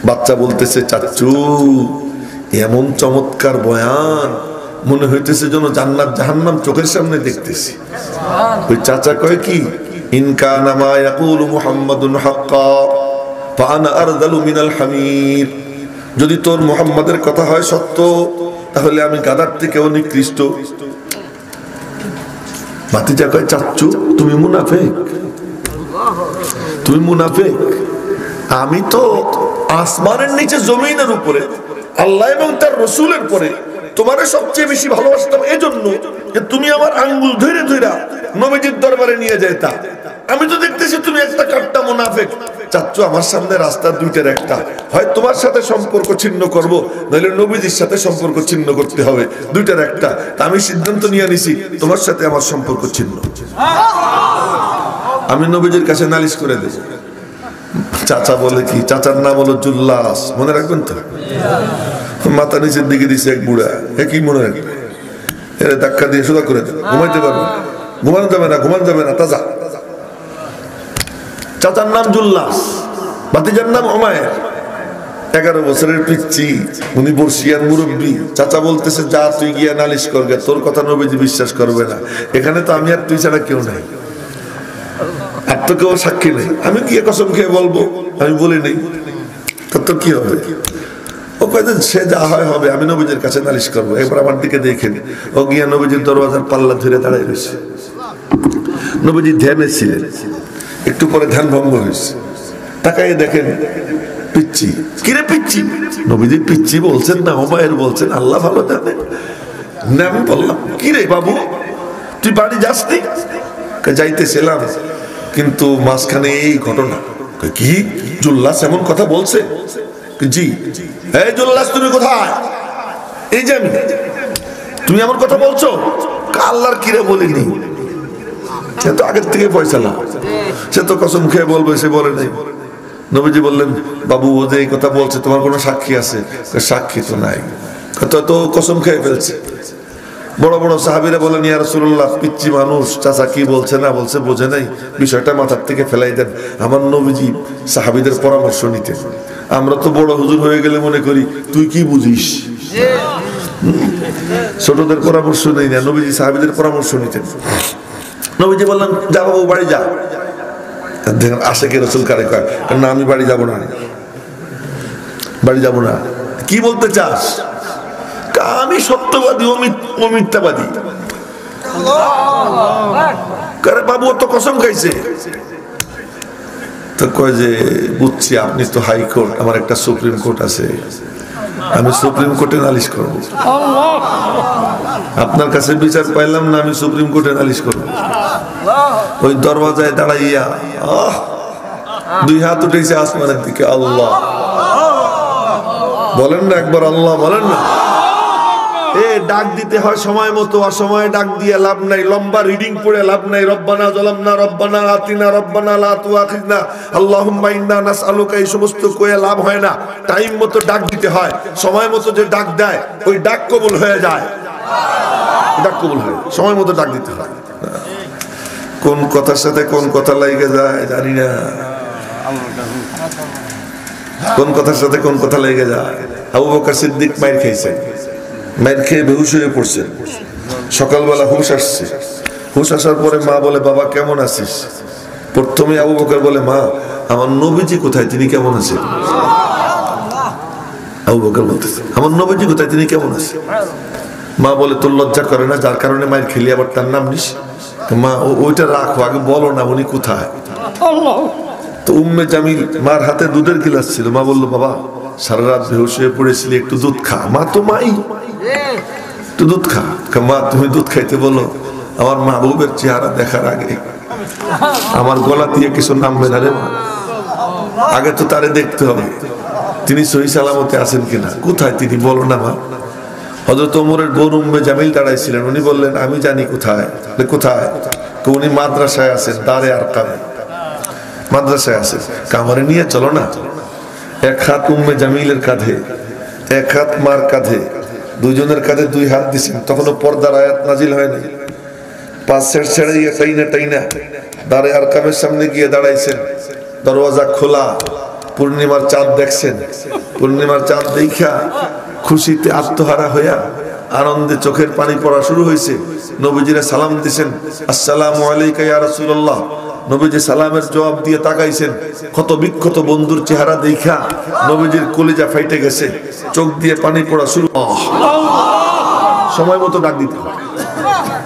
বাচ্চা বলতেছে চাচু এমন চমৎকার বয়ান, মনে হইতেছে যেন জান্নাত জাহান্নাম চোখের সামনে দেখতেছি। ওই চাচা কয় কি ইন কানা মা ইয়াকুলু মুহাম্মাদুন হাক্কা ফাআনা আরদালু মিনাল হামির, যদি তোর মুহাম্মাদের কথা হয় সত্য তাহলে আমি গাধার থেকেও নিকৃষ্ট। ভাতিজা কয় চাচ্চু তুমি মুনাফিক, তুমি মুনাফিক। আমি তো আসমানের নিচে জমিনের উপরে আল্লাহ এবং তার রাসূলের পরে তোমারে সবচেয়ে বেশি ভালোবাসতাম এজন্য যে তুমি আমার আঙ্গুল ধরে ধরে নবীজির দরবারে নিয়ে যেতা। আমি তো দেখতেছি তুমি একটা কাট্টা মুনাফিক। চাচ্চু আমার সামনে রাস্তা দুইটার একটা, হয় তোমার সাথে সম্পর্ক ছিন্ন করব, নইলে নবীজির সাথে সম্পর্ক ছিন্ন করতে হবে, দুইটার একটা। আমি সিদ্ধান্ত নিয়ে নিছি তোমার সাথে আমার সম্পর্ক ছিন্ন, আমি নবীজির কাছে নালিশ করে দেব। চাচা বলে কি, চাচার নাম হলো জুল্লাস, মনে রাখবেন তো? মাথা নিচের দিকে দিছে এক বুড়া, কি মনে রাখবে? এর ধাক্কা দিয়ে সোজা করে দেবে, ঘুমাইতে পারবে না, ঘুমানো যাবে না তাজা। চাচার নাম জুল্লাস, ভাতিজার নাম উমায়ের। 11 বছরের পিচ্চি, উনি বর্ষিয়ার মুরব্বী। চাচা বলতেছে যা তুই গিয়া নালিশ করবে, তোর কথা নবীজি বিশ্বাস করবে না। এখানে তো আমি আর তুই ছাড়া কেউ নাই, আর তো কেউ সাক্ষী নেই। আমি গিয়ে কসম খেয়ে বলবো আমি বলি নেই, তোর কি হবে? ও কয়ে সে যা হয় হবে, আমি নবীজির কাছে নালিশ করবো। এবার আমার দিকে দেখেন, ও গিয়া নবীজির দরওয়াজার পাল্লা ধরে দাঁড়ায় রয়েছে। নবীজি ধ্যানে ছিলেন, একটু পরে ধ্যান ভঙ্গ হয়েছে। তাকাই দেখেন পিচ্চি। কিরে পিচ্চি? নবীজি পিচ্চি বলছেন না উমায়ের বলছেন, আল্লাহ ভালো জানে না। আমি বললাম কিরে বাবু, তুই বাড়ি যাসনি? যাইতেছিলাম, কিন্তু মাঝখানে এই ঘটনা। কি জুল্লাস এমন কথা বলছে? জি। এই জুল্লাস তুমি কোথায়? এই যে আমি, তুমি এমন কথা বলছো? আল্লাহর কিরে বলিনি, সে তো আগের থেকে ফয়সালা, সে তো কসম খেয়ে বলবে, সে বলে নাই। নবীজি বললেন বাবু ও যে এই কথা বলছে তোমার কোনো সাক্ষী আছে? সাক্ষী তো নাই, তো কসম খেয়ে ফেলছে। বড় বড় সাহাবীরা বলেন ইয়া রাসূলুল্লাহ, পিচ্চি মানুষ, চাচা কি বলছে না বলছে বোঝে নাই, বিষয়টা মাথার থেকে ফেলাই দেন। আমার নবীজি সাহাবীদের পরামর্শ নিতেন। আমরা তো বড় হুজুর হয়ে গেলে মনে করি তুই কি বুঝিস, ছোটদের পরামর্শ নেই না, নবীজি সাহাবীদের পরামর্শ নিতেন। নবীজি বললেন যা বাবু বাড়ি যা। দেখেন আশেকে রাসূল কারে কয় না, আমি বাড়ি যাব না, বাড়ি যাব না। কি বলতে চাস? আমি সত্যবাদী, ও মিথ্যাবাদী। বাবু তো কসম খাইছে। তো কয় যে বুঝছি, আপনি তো হাইকোর্ট, আমার একটা সুপ্রিম কোর্ট আছে, আমি সুপ্রিম কোর্টে নালিশ করব। আপনার কাছে বিচার পাইলাম না, আমি সুপ্রিম কোর্টে নালিশ করব। ওই দরওয়াজায় দাঁড়াইয়া দুই হাত উঠেছে আসমানের দিকে, আল্লাহ বলেন না একবার, আল্লাহ বলেন না। ডাক দিতে হয় সময় মতো, অসময়ে ডাক দিয়ে লাভ নাই, লম্বা রিডিং পড়ে লাভ নাই। রব্বানা যালামনা, রব্বানা আতিনা, রব্বানা লা তুআখিযনা, আল্লাহুম্মা ইন্না নাসআলুকা, এই সমস্ত কয়ে লাভ হয় না। টাইম মতো ডাক দিতে হয়, সময় মতো যে ডাক দেয় ওই ডাক কবুল হয়ে যায়, ডাক কবুল হয়, সময় মতো ডাক দিতে হয়। কোন কথার সাথে কোন কথা লেগে যায় জানি না, কোন কথার সাথে কোন কথা লেগে যায়। আবু বকর সিদ্দিক মাইর খাইছে, মাইর খেয়ে বেহুশ হয়ে পড়ছেন। সকালবেলা হুঁশ আসছে, হুঁশ আসার পরে মা বলে বাবা কেমন আছিস? প্রথমে আবু বকর বলে মা আমার নবীজি কোথায়, তিনি কেমন আছেন? আবু বকর বলতেছে আমার নবীজি কোথায়, তিনি কেমন আছেন? মা বলে তোর লজ্জা করে না, যার কারণে মাইর খেলি আবার তার নাম নিস? মা ওইটা রাখো, আগে বলো না উনি কোথায়। তো উম্মে জামিল মার হাতে দুধের গিলাস ছিল, মা বললো বাবা সারা রাত বেহুশ হয়ে পড়েছিলি, একটু দুধ খা। মা তো মাই, একটু দুধ খা। মা তুমি দুধ খাইতে বলো, আমার মাহবুবের চেহারা দেখার আগে আমার গলা দিয়ে কিছু নামবে না রে মা, আগে তো তারে দেখতে হবে তিনি সহি সালামতে আছেন কিনা, কোথায় তিনি বলো না মা। হযরত ওমরের বোন উম্মে জামিল দাঁড়াইছিলেন, উনি বললেন আমি জানি কোথায়। কোথায়? উনি মাদ্রাসায় আছেন, দারে আরকামে মাদ্রাসায় আছেন, কামারে নিয়ে চলো না। এক হাত উম্মে জামিলের কাঁধে, এক হাত মার কাঁধে, দুইজনের কাঁধে দুই হাত দিছেন। তখনও পর্দার আয়াত নাজিল হয়নি। পাঁচ সেট ছেড়ে গিয়ে টাইনা টাইনা দারে আরকামের সামনে গিয়ে দাঁড়াইছেন। দরওয়াজা খোলা, পূর্ণিমার চাঁদ দেখছেন। পূর্ণিমার চাঁদ দেখা খুশিতে আত্মহারা হইয়া আনন্দে চোখের পানি পড়া শুরু হয়েছে। নবীজিরা সালাম দিছেন, আসসালামু আলাইকা ইয়া রাসূলুল্লাহ। নবীজি সালামের জবাব দিয়ে তাকাইছেন, ক্ষত বিক্ষত বন্ধুর চেহারা দেখা নবীজির কলিজা ফাইটে গেছে, চোখ দিয়ে পানি পড়া শুরু। সময় মতো ডাক দিতে হয়,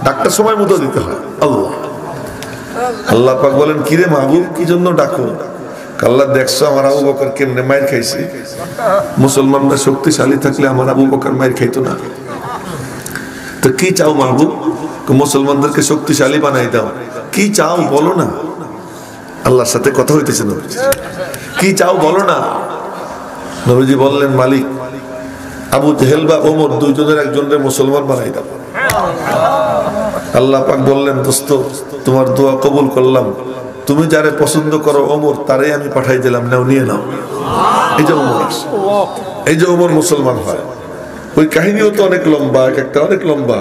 ডাকটা সময় মতো দিতে হয়। আল্লাহ আল্লাহ পাক বলেন কিরে মাহবুব কি জন্য ডাকো? আল্লাহ দেখছো আমার আবু বকর কেমনে মাইর খাইছে, মুসলমানরা শক্তিশালী থাকলে আমার আবু বকর মাইর খাইতো না। তো কি চাও মাহবুব? মুসলমানদেরকে শক্তিশালী বানাই দাও। কি চাও বলো না। আল্লাহর সাথে কথা হইতেছে নবীজি, কি চাও বলো না। নবীজি বললেন মালিক আবু জেহেল বা ওমর দুইজনের একজনের মুসলমান বানাই দাও। আল্লাহ পাক বললেন দোস্ত তোমার দোয়া কবুল করলাম, তুমি যারে পছন্দ করো ওমর, তারাই আমি পাঠাই দিলাম, নাও নিয়ে নাও। এই যে ওমর আসে, এই যে ওমর মুসলমান হয়। ওই কাহিনীও তো অনেক লম্বা, এক একটা অনেক লম্বা।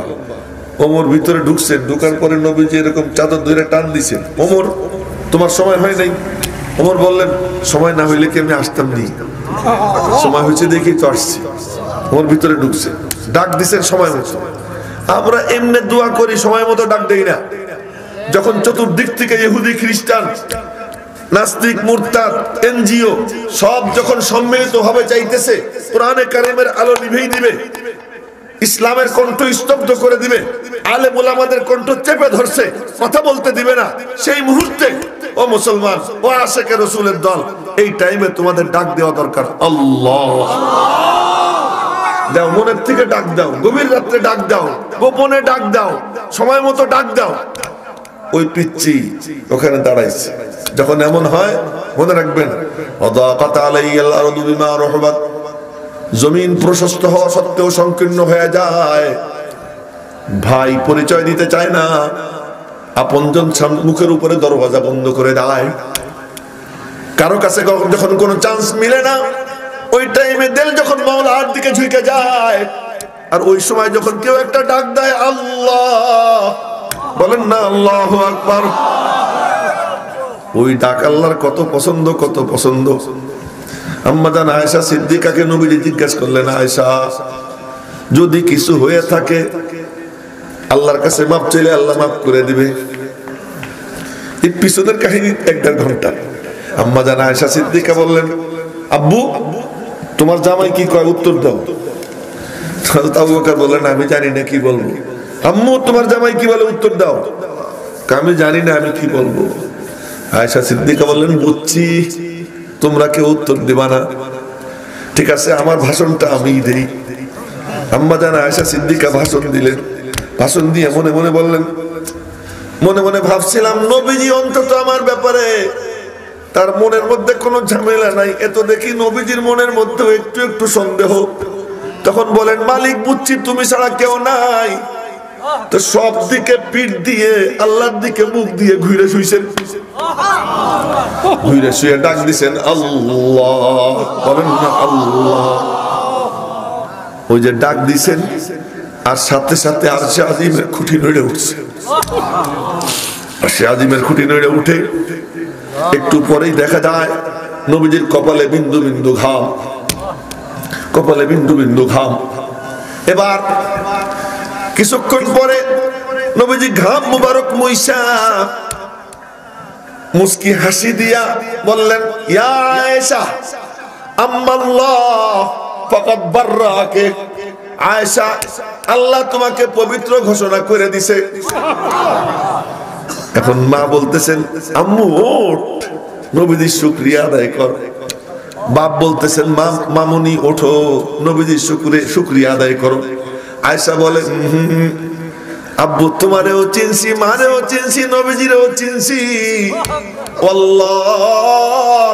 ওমর ভিতরে ঢুকছেন, ঢুকার পরে নবীজি এরকম চাদর ধরে টান দিছেন, ওমর তোমার সময় হয় নাই। ওমর বললেন, সময় না হইলে কি আমি আসতাম নি? সময় হয়েছে দেখি তো আসছি। ওমর ভিতরে ঢুকছে, ডাক দিছেন সময় মতো। আমরা এমনি দোয়া করি, সময় মতো ডাক দেই না। যখন চতুর্দিক থেকে ইহুদি, খ্রিস্টান, নাস্তিক, মুরতাদ, এনজিও সব যখন সম্মিলিত ভাবে চাইতেছে কোরআনে কারিমের আলো নিভেই দিবে, ইসলামের কণ্ঠ স্তব্ধ করে দিবে, আলেম ওলামাদের কণ্ঠ চেপে ধরছে, কথা বলতে দিবে না, সেই মুহূর্তে ও মুসলমান, ও আশিকে রাসূলের দল, এই টাইমে তোমাদের ডাক দেওয়া দরকার। আল্লাহ দাও, মনের থেকে ডাক দাও, গভীর রাত্রে ডাক দাও, গোপনে ডাক দাও, সময় মতো ডাক দাও। ওই পিচ্চি ওখানে দাঁড়াইছে। যখন এমন হয় মনে রাখবেন, ওয়াদাকাত আলাইয়াল আরদু বিমা রাহাবাত, জমিন প্রশস্ত হওয়া সত্ত্বেও সংকীর্ণ হয়ে যায়। ভাই পরিচয় দিতে চায় না, আপনজন মুখের উপরে দরওয়াজা বন্ধ করে দেয়। কারো কাছে যখন কোনো চান্স মিলে না, ওই টাইমে দিল যখন মাওলার দিকে ঝুঁকে যায়, আর ওই সময় যখন কেউ একটা ডাক দেয় আল্লাহ, বলেন না আল্লাহু আকবার, ওই ডাক আল্লাহর কত পছন্দ, কত পছন্দ। আম্মা জান আয়েশা সিদ্দিকাকে নবীজি জিজ্ঞাসা করলেন, আয়েশা যদি কিছু হয়ে থাকে আল্লাহর কাছে মাপ চাইলে আল্লাহ মাফ করে দিবে। এই পিছনের কাহিনী 1.5 ঘন্টা। আম্মা জান আয়েশা সিদ্দিকা বললেন, আব্বু তোমার জামাই কি কয়, উত্তর দাও। আবু বকর বললেন, আমি জানি না কি বলবো। আম্মু তোমার জামাই কি বলে, উত্তর দাও। আমি জানি না আমি কি বলবো। আয়েশা সিদ্দিকা বললেন, বুঝছি তোমরা কেউ উত্তর দিবা না, ঠিক আছে আমার ভাষণটা আমি দেই। আম্মা জান আয়েশা সিদ্দিকা ভাষণ দিলেন। ভাষণ দিয়ে মনে মনে বললেন, মনে মনে ভাবছিলাম নবীজি অন্তত আমার ব্যাপারে তার মনের মধ্যে কোনো ঝামেলা নাই, এত দেখি নবীজির মনের মধ্যে একটু একটু সন্দেহ। তখন বলেন, মালিক বুঝছি তুমি ছাড়া কেউ নাই। তো সব দিকে পিঠ দিয়ে আল্লাহর দিকে মুখ দিয়ে ঘুরে শুইছেন, ঘুরে শুয়ে ডাক দিছেন আল্লাহ, বলেন না আল্লাহ। ওই যে ডাক দিছেন, আর সাথে সাথে আরশে আজিমের খুঁটি নড়ে উঠছে। আরশে আজিমের খুঁটি নড়ে উঠে একটু পরেই দেখা যায় নবীজির কপালে বিন্দু বিন্দু ঘাম, কপালে বিন্দু বিন্দু ঘাম। এবার কিছুক্ষণ পরে নবীজি ঘাম মুবারক মুইসা মুস্কি হাসি দিয়া বললেন, ইয়া আয়েশা আম্মাল্লাহ ফাকাদ বাররাকে, আয়েশা আল্লাহ তোমাকে পবিত্র ঘোষণা করে দিছে। এখন মা বলতেছেন, আম্মু ওঠ, নবীজির শুকরিয়া আদায় কর। বাপ বলতেছেন, মামুনি ওঠো, নবীজির শুকরিয়া আদায় করো। আয়েশা বলে, আব্বু তোমারেও চিনছি, মারেও চিনছি, নবীজিরেও চিনছি। আল্লাহ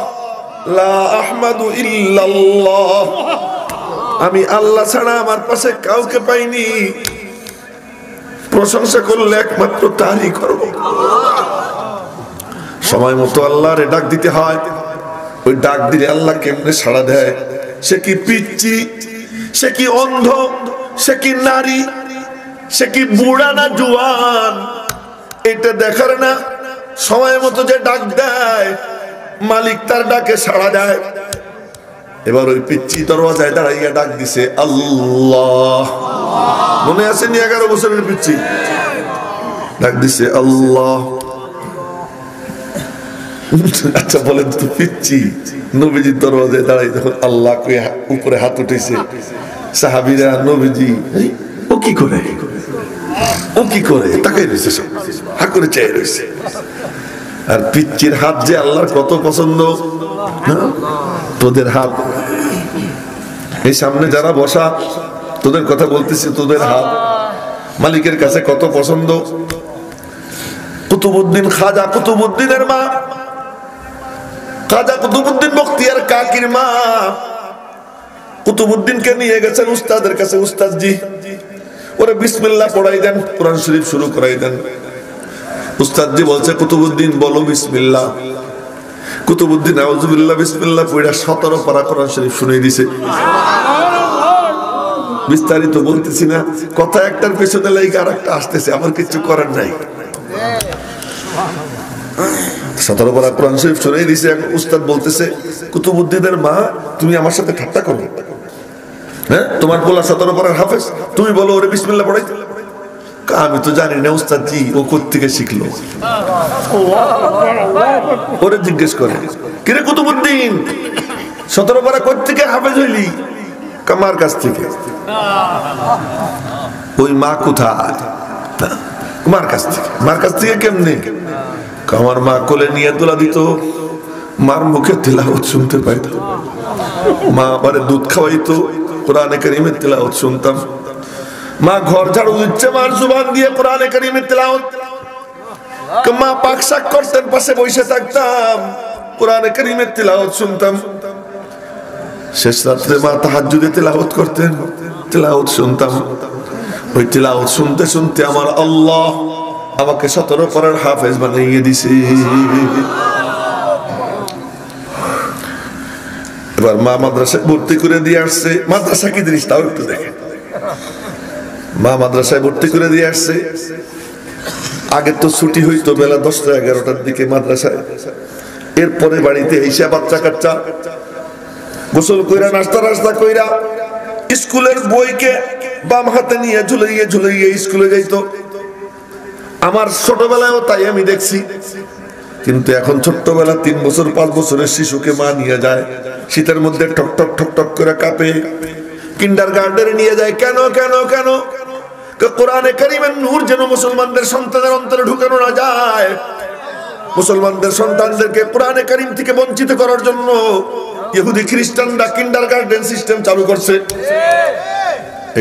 লা আহমাদু ইল্লাল্লাহ, আমি আল্লাহ ছাড়া আমার পাশে কাউকে পাইনি, প্রশংসা করলে একমাত্র তারই করব। সময় মতো আল্লাহরে ডাক দিতে হয়। ওই ডাক দিলে আল্লাহ কেমনে সাড়া দেয়? সে কি পিচ্চি, সে কি অন্ধ, সে কি নারী, সে কি বুড়া না জোয়ান, এটা দেখার না, সময় মতো যে ডাক দেয় মালিক তার ডাকে সাড়া দেয়। এবার ওই পিচ্চি দরওয়াজায় দাঁড়াইয়া ডাক দিছে আল্লাহ। মনে আছে নি 11 বছরের পিচ্চি ডাক দিছে আল্লাহ। আচ্ছা বলেন তো, পিচ্চি নবীজির দরওয়াজায় দাঁড়াই যখন আল্লাহ উপরে হাত উঠেছে, সাহাবীরা নবীজি ও কি করে, ও কি করে তাকাই রয়েছে, সব হা করে চেয়ে রয়েছে। আর পিচ্চির হাত যে আল্লাহর কত পছন্দ। তোদের হাত, এই সামনে যারা বসা তোদের কথা বলতেছি, তোদের হাত মালিকের কাছে কত পছন্দ। কুতুবউদ্দিন, খাজা কুতুবউদ্দিনের মা, খাজা কুতুবউদ্দিন বখতিয়ার কাকির মা কুতুবউদ্দিনকে নিয়ে গেছেন উস্তাদের কাছে। উস্তাদ জি ওরে বিসমিল্লাহ পড়াই দেন, কোরআন শরীফ শুরু করাই দেন। উস্তাদজি বলছে কুতুবউদ্দিন বলো বিসমিল্লাহ। কুতুবউদ্দিন আউযুবিল্লাহ বিসমিল্লাহ পড়া 17 পারা কোরআন শরীফ শুনিয়ে দিছে। বিস্তারিত বলতেছি না, কথা একটার পেছনে লাগে আরেকটা আসতেছে, আমার কিছু করার নাই। 17 পারা কোরআন শরীফ শুনিয়ে দিছে। উস্তাদ বলতেছে কুতুবউদ্দিনের মা তুমি আমার সাথে ঠাট্টা করো, হ্যাঁ তোমার পোলা 17 পারার হাফেজ, তুমি বলো ওরে বিসমিল্লাহ পড়াইতে। আমি তো জানি না উস্তাদজি ও কোত্থেকে শিখলো। ওরে জিজ্ঞেস করে কিরে কুতুবউদ্দিন 17 পারা কোত্থেকে হাফেজ হইলি? কামার কাছ থেকে। ওই মা কোথায়? মার কাছ থেকে। মার কাছ থেকে কেমনে? আমার মা কোলে নিয়ে দোলা দিত, মার মুখে তিলাওয়াত শুনতে পাইতাম। মা আমারে দুধ খাওয়াইতো, কোরআনে কারীমের তিলাওয়াত শুনতাম। মা ঘর ঝাড়ু দিচ্ছে, মার জুবান দিয়ে কোরআনে কারীমের তিলাওয়াত। মা পাক শাক করতেন, পাশে বসে থাকতাম, কোরআনে কারীমের তিলাওয়াত শুনতাম। শেষ রাত্রে মা তাহাজ্জুদে তিলাওয়াত করতেন, তিলাওয়াত শুনতাম। ওই তিলাওয়াত শুনতে শুনতে আমার আল্লাহ আমাকে 17 পারার হাফেজ বানিয়ে দিছে। এবার মা মাদ্রাসায় ভর্তি করে দিয়ে আসছে। মাদ্রাসা কি জিনিস তাও একটু দেখেন। মা মাদ্রাসায় ভর্তি করে দিয়ে আসছে। আগে তো ছুটি হইতো বেলা 10টা 11টার দিকে মাদ্রাসায়। এরপরে বাড়িতে এসে বাচ্চা কাচ্চা গোসল কইরা নাস্তা কইরা স্কুলের বইকে বাম হাতে নিয়ে ঝুলাইয়ে ঝুলাইয়ে স্কুলে যাইতো। আমার ছোটবেলায়ও তাই আমি দেখছি। কিন্তু এখন ছোট্টবেলা 3 বছর 5 বছরের শিশুকে মা নিয়ে যায়, শীতের মধ্যে ঠক ঠক ঠক ঠক করে কাঁপে, কিন্ডারগার্টেনে নিয়ে যায়। কেন কেন কেন? কোরআনে কারীমের নূর যেন মুসলমানদের সন্তানের অন্তরে ঢুকানো না যায়। মুসলমানদের সন্তানদেরকে কোরআনে কারীম থেকে বঞ্চিত করার জন্য ইহুদি খ্রিস্টানরা কিন্ডারগার্টেন সিস্টেম চালু করছে।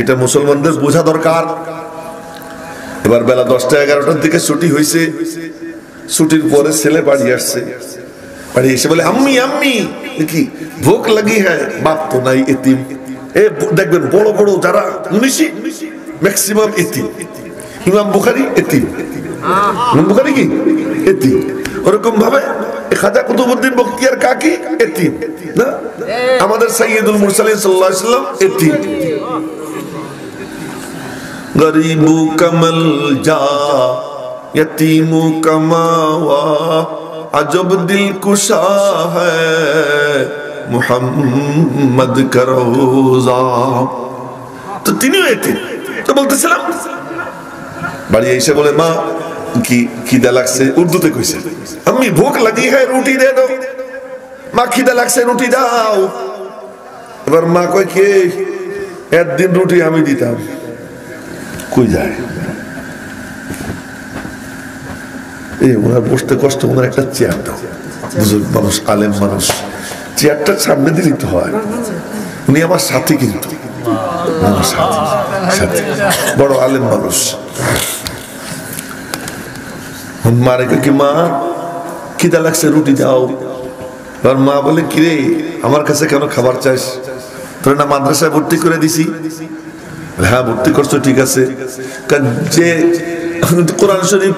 এটা মুসলমানদের বোঝা দরকার। এবার বেলা 10টা 11টার দিকে ছুটি হয়েছে। ছুটির পরে ছেলে বাড়ি আসছে। বাড়ি এসে বলে আম্মি আম্মি কি ভোক লাগি হ্যাঁ? বাপ তো নাই, এতিম। এ দেখবেন বড় বড় যারা মুনিশি ম্যাক্সিমাম এতিম। ইমাম বুখারী এতিম। ইমাম বুখারী কি এতিম? ওরকম ভাবে খাজা কুতুবউদ্দিন বখতিয়ার কাকি এতিম না? আমাদের সাইয়্যিদুল মুরসালিন সাল্লাল্লাহু আলাইহি ওয়াসাল্লাম এতিম। গরিবু কমল যা यतीमू कमावा अजब दिल कुशा है मुहम्मद का रोजा। तो তিনিও এতিম। তো বলতেছিলাম বাড়ি এসে বলে মা কি খিদা লাগছে, উর্দুতে কইছে আম্মি ভুক লাগি है রুটি দে দাও। মা খিদা লাগছে রুটি দাও। এবার মা কয় কি একদিন রুটি আমি দিতাম। কই যায় এই ওনার বসতে কষ্ট, ওনার একটা চেয়ার দাও। বুজুর্গ মানুষ, আলেম মানুষ, চেয়ারটা সামনে দিলেই তো হয়। উনি আমার সাথী, কিন্তু আমার সাথী বড় আলেম মানুষ। মারে কি মা খিদা লাগছে রুটি দাও। আর মা বলে কিরে আমার কাছে কেন খাবার চাইস? তোর না মাদ্রাসায় ভর্তি করে দিছি? হ্যাঁ ভর্তি করছো, ঠিক আছে। যে কোরআন শরীফ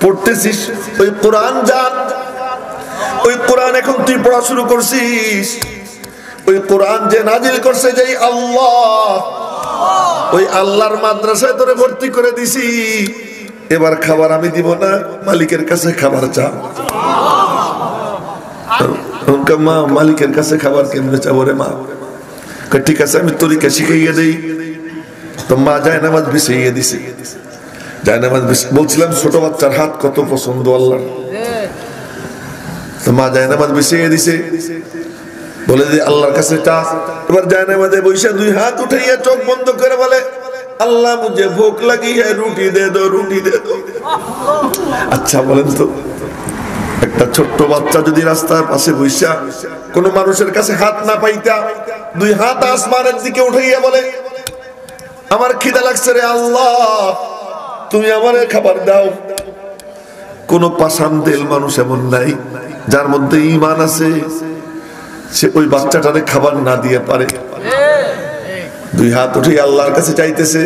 পড়তেছিস ওই কোরআন জান, ওই কোরআন এখন তুই পড়া শুরু করছিস। ওই কোরআন যে নাজিল করছে যেই আল্লাহ, ওই আল্লাহর মাদ্রাসায় তোরে ভর্তি করে দিছি। এবার খাবার আমি দিব না, মালিকের কাছে খাবার চা। মা মালিকের কাছে খাবার কেমনে চাবো রে মা? ঠিক আছে আমি তরিকা শিখাইয়ে দেই। তো মা যায় নামাজ বিছিয়ে দিছে। জায়নামাজ বলছিলাম ছোট বাচ্চার হাত কত পছন্দ আল্লাহর। তো মা জায়নামাজ বিছিয়ে দিছে, বলে যে আল্লাহর কাছে চা। এবার জায়নামাজে বৈশা 2 হাত উঠাইয়া চোখ বন্ধ করে বলে আল্লাহ মুঝে ভুক লাগি है রুটি দে দো, রুটি দে দো। আচ্ছা বলেন তো একটা ছোট্ট বাচ্চা যদি রাস্তার পাশে বৈশা কোনো মানুষের কাছে হাত না পাইতা 2 হাত আসমানের দিকে উঠাইয়া বলে আমার খিদা লাগছে রে আল্লাহ, তুমি আমারে খাবার দাও। কোন পাষাণ দিল মানুষ এমন নাই যার মধ্যে ঈমান আছে, সে ওই বাচ্চাটারে খাবার না দিয়ে পারে। 2 হাত উঠে আল্লাহর কাছে চাইতেছে।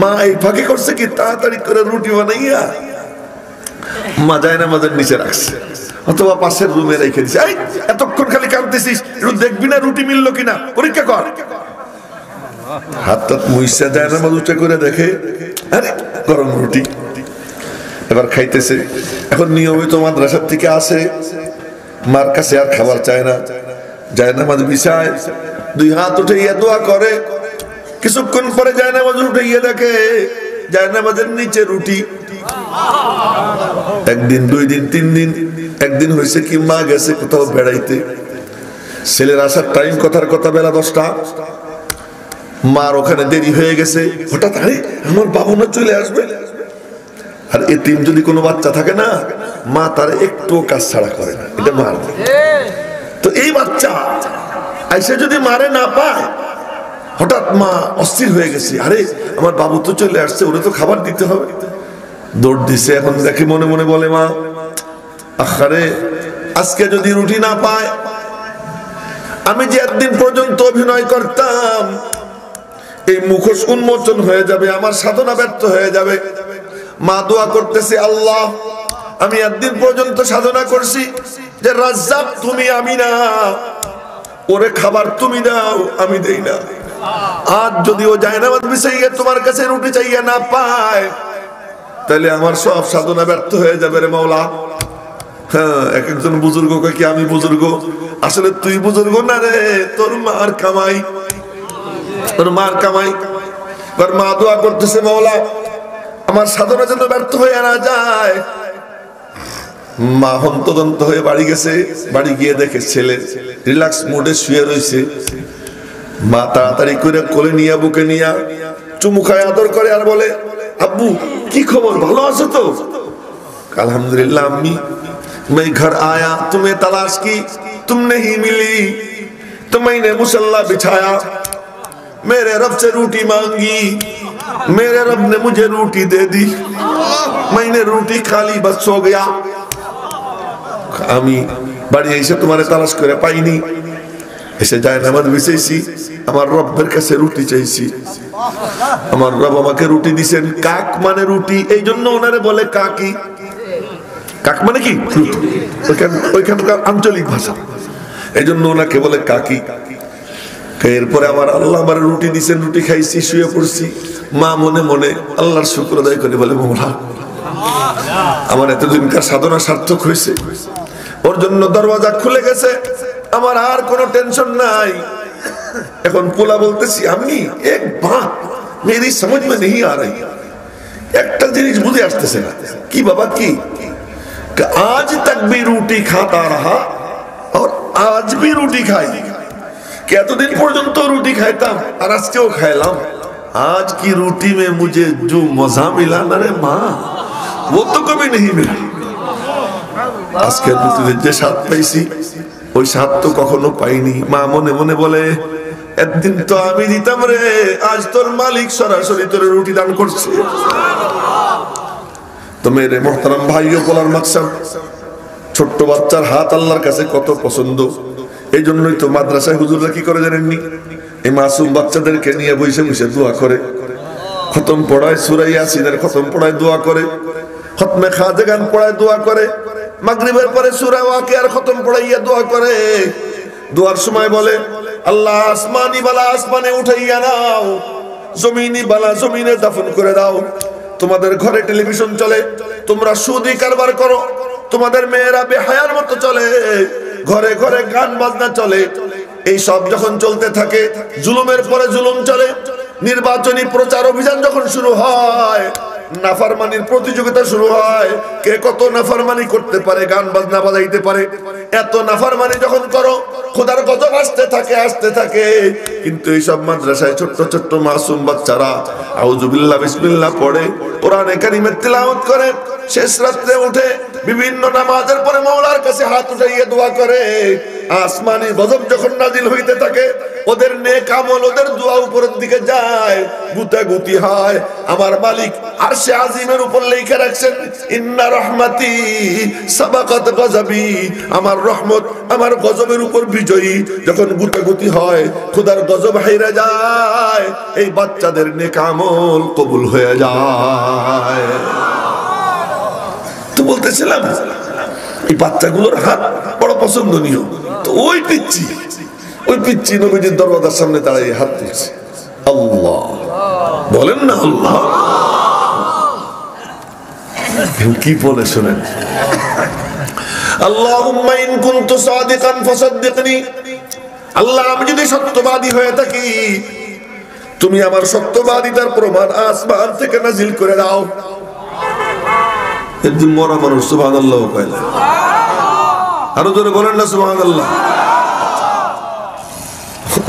মা এই ফাঁকে করছে কি তাড়াতাড়ি করে রুটি বানাইয়া মা জায়নামাজের নিচে রাখছে অথবা পাশের রুমে রেখে দিছে। এই এতক্ষণ খালি কাঁদতেছিস, একটু দেখবি না রুটি মিললো কিনা, পরীক্ষা কর। হাত টাত মুইসা জায়নামাজ উঠে করে দেখে, আরে গরম রুটি, এবার খাইতেছে। এখন নিয়মিত মাদ্রাসার থেকে আসে, মার কাছে আর খাবার চায় না, জায়নামাজ বিছায়, দুই হাত উঠে দোয়া করে। কিছুক্ষণ পরে জায়নামাজ উঠে দেখে জায়নামাজের নিচে রুটি। একদিন, দুই দিন, তিন দিন, একদিন হয়েছে কি মা গেছে কোথাও বেড়াইতে, ছেলের আসার টাইম কথার কথা বেলা 10টা, মার ওখানে দেরি হয়ে গেছে। হঠাৎ আরে আমার বাবা না চলে আসবে। আর এতিম যদি কোনো বাচ্চা থাকে না, মা তার একটু কাজ ছাড়া করে না, এটা মার। তো এই বাচ্চা আইসে যদি মারে না পায়, হঠাৎ মা অস্থির হয়ে গেছে, আরে আমার বাবু তো চলে আসছে, ওরে তো খাবার দিতে হবে। দৌড় দিছে। এখন দেখে মনে মনে বলে, মা আরে আজকে যদি রুটি না পায়, আমি যে একদিন পর্যন্ত অভিনয় করতাম এই মুখোশ উন্মোচন হয়ে যাবে, আমার সাধনা ব্যর্থ হয়ে যাবে। মা দোয়া করতেছে, আল্লাহ আমি একদিন পর্যন্ত সাধনা করছি যে রাজ্জাক তুমি, আমি না, ওরে খাবার তুমি দাও, আমি দেই না। আজ যদি ও জায়নামাজ বিছাইয়া তোমার কাছে রুটি চাইয়া না পায়, তাহলে আমার সব সাধনা ব্যর্থ হয়ে যাবে রে মাওলা। হ্যাঁ, এক একজন বুজুর্গ কয় কি আমি বুজুর্গ, আসলে তুই বুজুর্গ না রে, তোর মার কামাই, তোর মার কামাই। তোর মা দোয়া করতেছে, মাওলা আমার সাধনা যেন ব্যর্থ হয়ে না যায়। মা হন্তদন্ত হয়ে বাড়ি গেছে। বাড়ি গিয়ে দেখে ছেলে রিল্যাক্স মুডে শুয়ে রয়েছে। মা তাড়াতাড়ি করে কোলে নিয়ে, বুকে নিয়ে চুমু খায়, আদর করে, আর বলে, আব্বু কি খবর, ভালো আছো তো? আলহামদুলিল্লাহ अम्मी, मैं घर आया तुम्हें तलाश की, तुम नहीं मिली, तो मैंने मुसल्ला बिछाया, मेरे रब से रोटी मांगी, मेरे रब ने मुझे रोटी दे दी, मैंने रोटी खा ली, बस सो गया। আমি বাড়ি এসে তোমারে তালাশ করে পাইনি, এসে জায়নামাজ বিছাইছি, আমার রবের কাছে রুটি চাইছি, আমার রব আমাকে রুটি দিছেন। কাক মানে রুটি, এই জন্য ওনারে বলে কাকি। কাক মানে কি? ওইখানকার আঞ্চলিক ভাষা, এই জন্য ওনাকে বলে কাকি। এরপরে আমার আল্লাহ আমার রুটি দিছেন, রুটি খাইছি, শুয়ে পড়ছি। মা মনে মনে আল্লাহর শুকর আদায় করে বলে, মৌলা আমার এতদিনকার সাধনা সার্থক হয়েছে, ওর জন্য দরওয়াজা খুলে গেছে, আমার আর কোনো টেনশন নাই। এখন পোলা বলতেছি, আমি এক বাত মেরি समझ में नहीं आ रही, একটা জিনিস বুঝে আসতেছে না। কি বাবা কি? आज तक भी रोटी खाता रहा और आज भी रोटी खाई, এতদিন পর্যন্ত রুটি খাইতাম আর আজকেও খাইলাম। आज की रोटी में मुझे जो मजा मिला ना रे माँ, वो तो कभी नहीं मिला। আজকের রুটিতে যে স্বাদ পাইছি, ওই স্বাদ তো কখনো পাইনি। মা মনে মনে বলে, একদিন তো আমি দিতাম রে, আজ তোর মালিক সরাসরি তোর রুটি দান করছে। তো মেরে মোহতারাম ভাইও বলার মাকসাদ, ছোট্ট বাচ্চার হাত আল্লাহর কাছে কত পছন্দ। এই জন্যই তো মাদ্রাসায় হুজুররা কি করে জানেননি, এই মাসুম বাচ্চাদেরকে নিয়ে বসে বসে দোয়া করে, খতম পড়ায়, সূরা ইয়াসিনের খতম পড়ায় দোয়া করে, খতমে খাজেগান পড়ায় দোয়া করে, মাগরিবের পরে সূরা ওয়াকিয়ার খতম পড়াইয়া দোয়া করে। দোয়ার সময় বলে, আল্লাহ আসমানি বালা আসমানে উঠাইয়া নাও, জমিনি বালা জমিনে দাফন করে দাও। তোমাদের ঘরে টেলিভিশন চলে, তোমরা সুদি কারবার করো, তোমাদের মেয়েরা বেহায়ার মতো চলে, ঘরে ঘরে গান বাজনা চলে। এই সব যখন চলতে থাকে, জুলুমের পরে জুলুম চলে, নির্বাচনী প্রচার অভিযান যখন শুরু হয়, নাফরমানির প্রতিযোগিতা শুরু হয়, কে কত নাফরমানি করতে পারে, গান বাজনা বাজাইতে পারে। এত নাফরমানি যখন করো, খোদার গজব আসতে থাকে, আসতে থাকে। কিন্তু এই সব মাদ্রাসায় ছোট্ট ছোট্ট মাসুম বাচ্চারা আউযুবিল্লাহ বিসমিল্লাহ পড়ে, কোরআনে কারীমের তিলাওয়াত করে, শেষ রাতে উঠে বিভিন্ন নামাজের পরে মাওলার কাছে হাত উঠাইয়ে দোয়া করে। আসমানি গজব যখন নাজিল হইতে থাকে, ওদের নেক আমল, ওদের দোয়া উপরের দিকে যায়, গুতাগুতি হয়। আমার মালিক আরশে আজিমের উপর লেখা রাখছেন, ইন্না রহমাতি সাবাকাত গজবি, আমার রহমত আমার গজবের উপর বিজয়ী। যখন গুতাগুতি হয়, খোদার গজব হাইরা যায়, এই বাচ্চাদের নেক আমল কবুল হয়ে যায়। তো বলতে বলতেছিলাম এই বাচ্চাগুলোর হাত বড় পছন্দনীয়, তো ওই পিচ্চি নবীজির দরওয়াজার সামনে দাঁড়িয়ে হাত তুলছে। আল্লাহ বলেন না, আল্লাহ কি বলে শোনেন, আল্লাহুম্মা ইন কুনতু সাদিকান ফাসাদদিকনি, আল্লাহ আমি যদি সত্যবাদী হয়ে থাকি তুমি আমার সত্যবাদিতার প্রমাণ আসমান থেকে নাজিল করে দাও। একদিন মরা মানুষ সুবহানাল্লাহ কয় না, আরো জোরে বলেন না সুবহানাল্লাহ।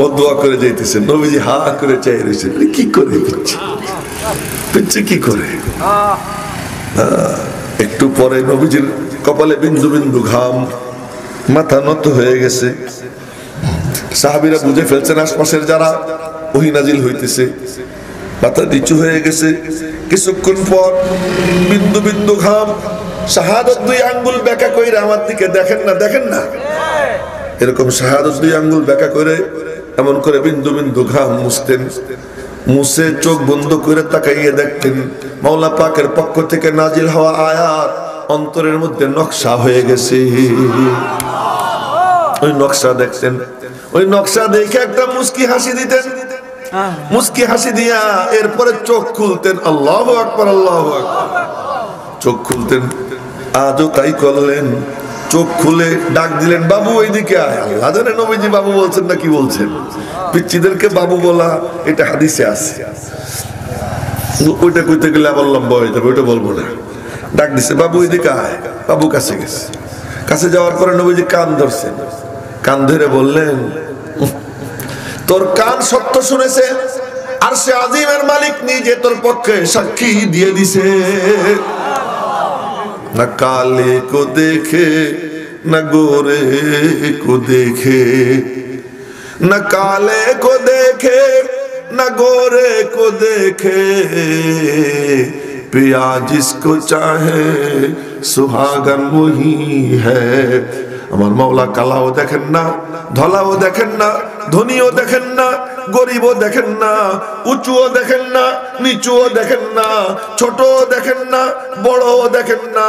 ও দোয়া করে যাইতেছে, নবীজি হা করে চাই রয়েছে, কি করে পিচ্ছি কি করে। একটু পরে নবীজির কপালে বিন্দু বিন্দু ঘাম, মাথা নত হয়ে গেছে। সাহাবীরা বুঝে ফেলছেন আশপাশের যারা ওহী নাজিল হইতেছে, মাথা নিচু হয়ে গেছে। কিছুক্ষণ পর বিন্দু বিন্দু ঘাম, শাহাদাত 2 আঙ্গুল বেঁকা কইরা আমার দিকে দেখেন না এরকম শাহাদাত 2 আঙ্গুল বেঁকা করে এমন করে বিন্দু বিন্দু ঘাম মুছতেন। মুছে চোখ বন্ধ করে তাকাইয়ে দেখতেন মাওলা পাকের পক্ষ থেকে নাজিল হওয়া আয়াত অন্তরের মধ্যে নকশা হয়ে গেছে। ওই নকশা দেখতেন, ওই নকশা দেখে একটা মুস্কি হাসি দিতেন, মুস্কি হাসি দিয়া এরপরে চোখ খুলতেন। আল্লাহু আকবার, আল্লাহু আকবার, চোখ খুলতেন। আজও তাই করলেন, চোখ খুলে ডাক দিলেন, বাবু ওইদিকে আয়। আল্লাহ জানে নবীজি বাবু বলছেন না কি বলছেন। পিচ্চিদেরকে বাবু বলা এটা হাদিসে আছে, ওইটা কইতে গেলে আবার লম্বা হয়ে যাবে, ওইটা বলবো না। ডাক দিছে, বাবু ওইদিকে আয়। বাবু কাছে গেছে, কাছে যাওয়ার পরে নবীজি কান ধরছেন, কান ধরে বললেন, তোর কান সত্য শুনেছে, আর সে আজিমের মালিক নিজে তোর পক্ষে সাক্ষী দিয়ে দিছে। না কালে কো দেখে না গোরে কো দেখে, না কালে को देखे न गोरे को देखे, पिया जिसको चाहे सुहागन वही है। আমার মাওলা কালাও দেখেন না, ধলাও দেখেন না, ধনীও দেখেন না, গরিবও দেখেন না, উঁচুও দেখেন না, নিচুও দেখেন না, ছোটও দেখেন না, বড়ও দেখেন না,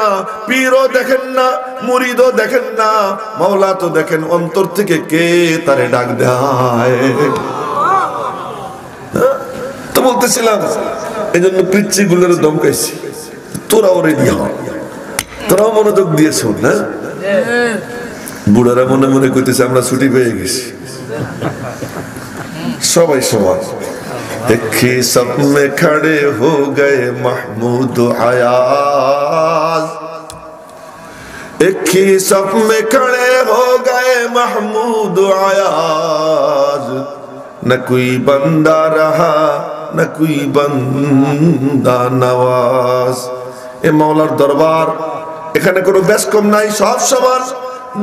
পীরও দেখেন না, মুরিদও দেখেন না, মাওলা তো দেখেন অন্তর থেকে কে তারে ডাক দেয়। তো বলতেছিলাম এই জন্য পিচ্ছি গুলোর দমকাইছি, তোরাও রেডি হ, তোরাও মনোযোগ দিয়েছ না। বুড়ারা মনে মনে করতেছে আমরা ছুটি পেয়ে গেছি, সবাই সমান। एक ही सब में खड़े हो गए महमूद अयाज, एक ही सब में खड़े हो गए महमूद अयाज, न कोई बंदा रहा न कोई बंदा नवाज। ए मौलार दरबार, এখানে কোনো বেশ কম নাই, সব সমান।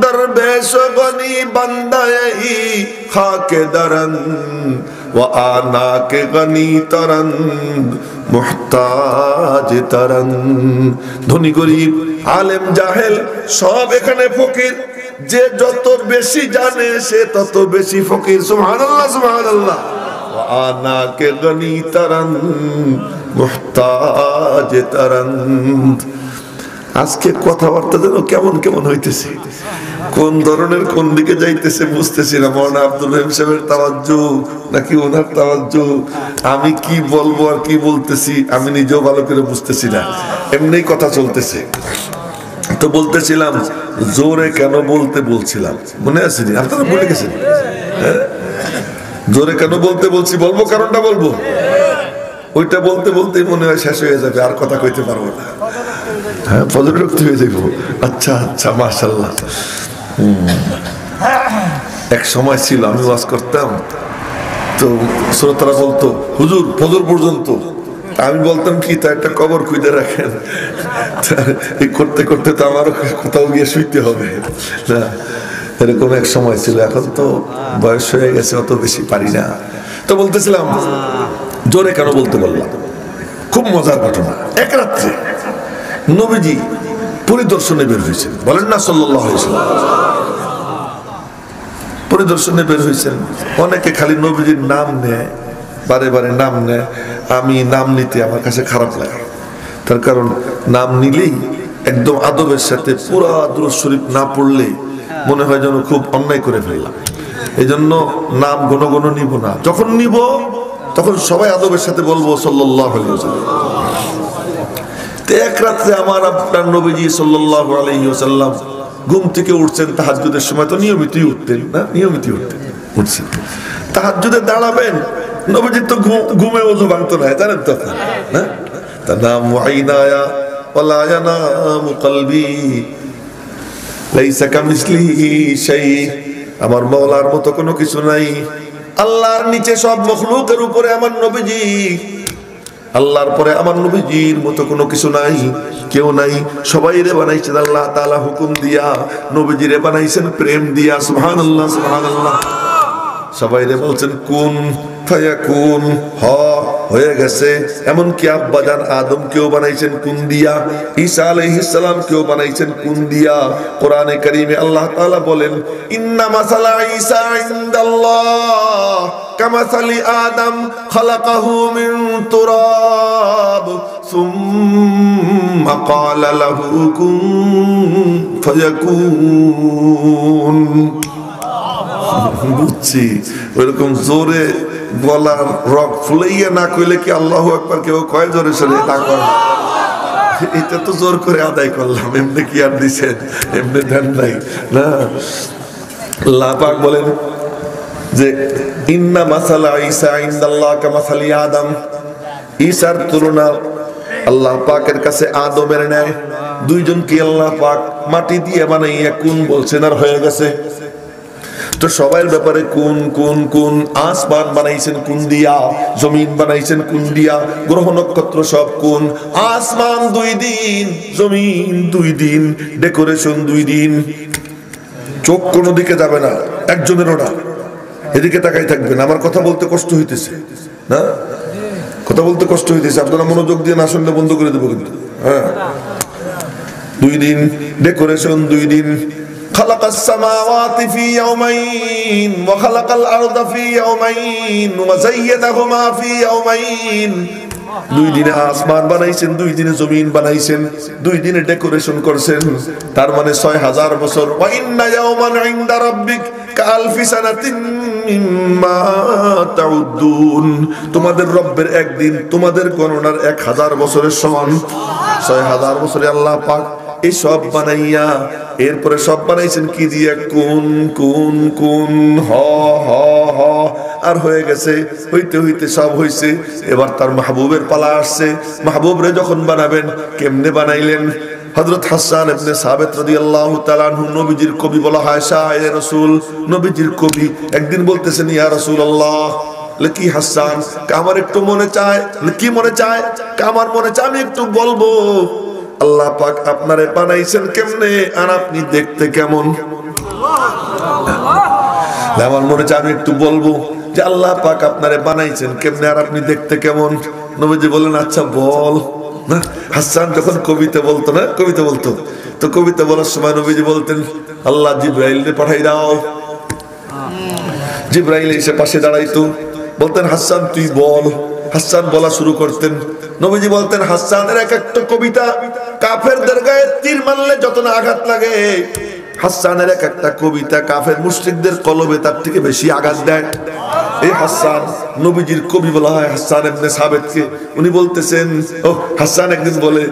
दरवेश गनी बंदाई खाके दरन व आना के गनी तरन मुहताज तरन। ধনী গরিব আলেম জাহেল সব এখানে ফকির, যে যত বেশি জানে সে তত বেশি ফকির। সুবহানাল্লাহ, সুবহানাল্লাহ। व आना के गनी तरन मुहताज तरन। আজকে কথাবার্তা যেন কেমন কেমন হইতেছে, কোন ধরনের কোন দিকে যাইতেছে বুঝতেছি না। মাওলানা আব্দুল রহিম সাহেবের তাওয়াজ্জু নাকি ওনার তাওয়াজ্জু, আমি কি বলবো আর কি বলতেছি আমি নিজেও ভালো করে বুঝতেছি না, এমনি কথা চলতেছে। তো বলতেছিলাম জোরে কেন বলতে বলছিলাম, মনে আছে নি? আপনারা ভুলে গেছেন? জোরে কেন বলতে বলছি, বলবো কারণটা বলবো, ওইটা বলতে বলতেই মনে হয় শেষ হয়ে যাবে, আর কথা কইতে পারবো না। হ্যাঁ, ফজরুক্তি হয়ে যাবো। আচ্ছা আচ্ছা, মাশাআল্লাহ। এক সময় ছিল আমি ওয়াজ করতাম, তো শ্রোতারা বলতো হুজুর ফজর পর্যন্ত, আমি বলতাম কি তা একটা কবর খুঁজে রাখেন, এই করতে করতে তো আমারও কোথাও গিয়ে শুইতে হবে না। এরকম এক সময় ছিল, এখন তো বয়স হয়ে গেছে, অত বেশি পারি না। তো বলতেছিলাম জোরে কেন বলতে বললাম, খুব মজার ঘটনা। এক রাত্রে নবীজি পরিদর্শনে বের হয়েছেন, বলেন না সাল্লাল্লাহু আলাইহি ওয়াসাল্লাম। পরিদর্শনে বের হয়েছেন, অনেকে খালি নবীজির নাম নেয়, বারে বারে নাম নেয়। আমি নাম নিতে আমার কাছে খারাপ লাগে, তার কারণ নাম নিলেই একদম আদবের সাথে পুরা দুরূদ শরীফ না পড়লে মনে হয় যেন খুব অন্যায় করে ফেললাম। এই জন্য নাম ঘন ঘন নিব না, যখন নিব তখন সবাই আদবের সাথে বলবো সাল্লাল্লাহু আলাইহি ওয়াসাল্লাম। এক রাত্রে আমার আপনার নবীজি সাল্লাল্লাহু আলাইহি ওয়াসাল্লাম ঘুম থেকে উঠছেন, তাহাজ্জুদের সময় তো নিয়মিতই উঠতেন না, নিয়মিতই উঠছেন। তাহাজ্জুদে দাঁড়াবেন, নবীজি তো ঘুমে ওযু ভাঙতো না, জানেন তো না? তানামু আইনায়া ওয়ালা ইয়ানামু কলবি লাইসা কামিসলিহি শাই। আমার মাওলার মতো কোনো কিছু নাই। আল্লাহর নিচে সব মখলুকের উপরে আমার নবীজি, আল্লাহর পরে আমার নবীজির মতো কোনো কিছু নাই, কেউ নাই। সবাই রে বানাইছেন আল্লাহ তাআলা হুকুম দিয়া, নবীজি রে বানাইছেন প্রেম দিয়া। সুবহানাল্লাহ সুবহানাল্লাহ। সবাই রে বলছেন কুন ফায়াকুন, হয়ে গেছে। এমন কি আব্বাজান আদম কেও বানাইছেন কুন দিয়া, ঈসা আলাইহিস সালাম কেও বানাইছেন কুন দিয়া। কোরআনে কারীমে আল্লাহ তাআলা বলেন ইন্না মাসালা ঈসা ইনদাল্লাহ কামাসালি আদম খালাকাহু মিন তুরাব সুম্মা ক্বালা লাহু কুন ফায়াকুন। বুঝছি, ওইরকম জোরে গলার রক ফুলাইয়া না কইলে কি আল্লাহু আকবার কেউ কয় জোরে সরে না কয়? এটা তো জোর করে আদায় করলাম, এমনি কি আর দিছেন? এমনি ধ্যান নাই না। আল্লাহ পাক বলেন যে ইন্না মাসালা ঈসা ইনদাল্লাহ কামাসালি আদম, ঈসার তুলনা আল্লাহ পাকের কাছে আদমের ন্যায়। দুইজনকে আল্লাহ পাক মাটি দিয়ে বানাইয়া কুন বলছেন আর হয়ে গেছে। তো সবার ব্যাপারে কোন কোন কোন, আসমান বানাইছেন কোন দিয়া, জমিন বানাইছেন কোন দিয়া, গ্রহ নক্ষত্র সব কোন। আসমান 2 দিন, জমিন 2 দিন, ডেকোরেশন 2 দিন। চোখ কোনো দিকে যাবে না, একজনেরও না, এদিকে তাকাই থাকবেন। আমার কথা বলতে কষ্ট হইতেছে না, কথা বলতে কষ্ট হইতেছে, আপনারা মনোযোগ দিয়ে না শুনলে বন্ধ করে দেবো কিন্তু। হ্যাঁ, 2 দিন ডেকোরেশন, 2 দিন। খালাকাস সামাওয়াতি ফি ইয়াওমাইন ওয়া খালাকাল আরদা ফি ইয়াওমাইন ওয়া যায়্যানাহুমা ফি ইয়াওমাইন। 2 দিনে আসমান বানাইছেন, 2 দিনে জমিন বানাইছেন, 2 দিনে ডেকোরেশন করছেন। তার মানে 6000 বছর। ওয়া ইন্না ইয়াওমান ইনদা রাব্বিক কাআলফি সানাতিন মিম্মা তাউদ্দুন। তোমাদের রব্বের একদিন তোমাদের গণনার 1000 বছরের সমান। 6000 বছরে আল্লাহ পাক এই সব বানাইয়া এরপরে সব বানাইছেন কি দিয়ে? কোন কোন কোন, হ হ হ, আর হয়ে গেছে। হইতে হইতে সব হইছে। এবার তার মাহবুবের পালা আসছে। মাহবুবরে যখন বানাবেন, কেমনে বানাইলেন? হযরত হাসান ইবনে সাবিত রাদিয়াল্লাহু তাআলা আনহু, নবীজির কবি বলা হয়, শায়ের রাসূল, নবীজির কবি। একদিন বলতেছেন ইয়া রাসূলুল্লাহ, কি হাসান, আমার একটু মনে চায়। কি মনে চায়? আমার মনে চায় আমি একটু বলবো আল্লাহ পাক আপনারে বানাইছেন কেমনে আর আপনি দেখতে কেমন। আমার মনে চায় আমি একটু বলবো যে আল্লাহ পাক আপনারে বানাইছেন কেমনে আর আপনি দেখতে কেমন। নবীজি বলেন আচ্ছা বল না। হাসান যখন কবিতা বলতো না, কবিতা বলতো, তো কবিতা বলার সময় নবীজি বলতেন আল্লাহ জিবরাইলকে পাঠাই দাও। জিবরাইল এসে পাশে দাঁড়াইতো, বলতেন হাসান তুই বল। হাসান বলা শুরু করতেন। নবীজি বলতেন হাসানের এক একটা কবিতা কাফেরদের গায়ে তীর মারলে যত না আঘাত লাগে, হাসানের এক একটা কবিতা কাফের মুশরিকদের কলবে তার থেকে বেশি আঘাত দেয়। এই হাসান নবীজির কবি বলা হয় হাসান ইবনে সাবিতকে। উনি বলতেছেন, ও হাসান একদিন বলে,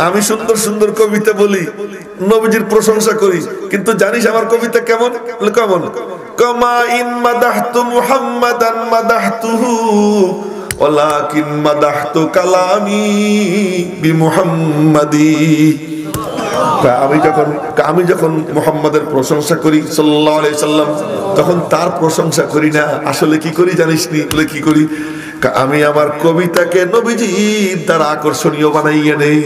আমি সুন্দর সুন্দর কবিতা বলি, নবীজির প্রশংসা করি, কিন্তু জানিস আমার কবিতা কেমন? কেমন? কামা ইন মাদাহতু মুহাম্মাদান মাদাহতুহু ওয়ালাকিন মাদাহতু কালামি বিমুহাম্মাদি। আমি যখন মুহাম্মাদের প্রশংসা করি সাল্লাল্লাহু আলাইহি সাল্লাম, তখন তার প্রশংসা করি না, আসলে কি করি জানিস নি? বলে কি করি? আমি আমার কবিতাকে নবীজির দ্বারা আকর্ষণীয় বানাইয়া নেই।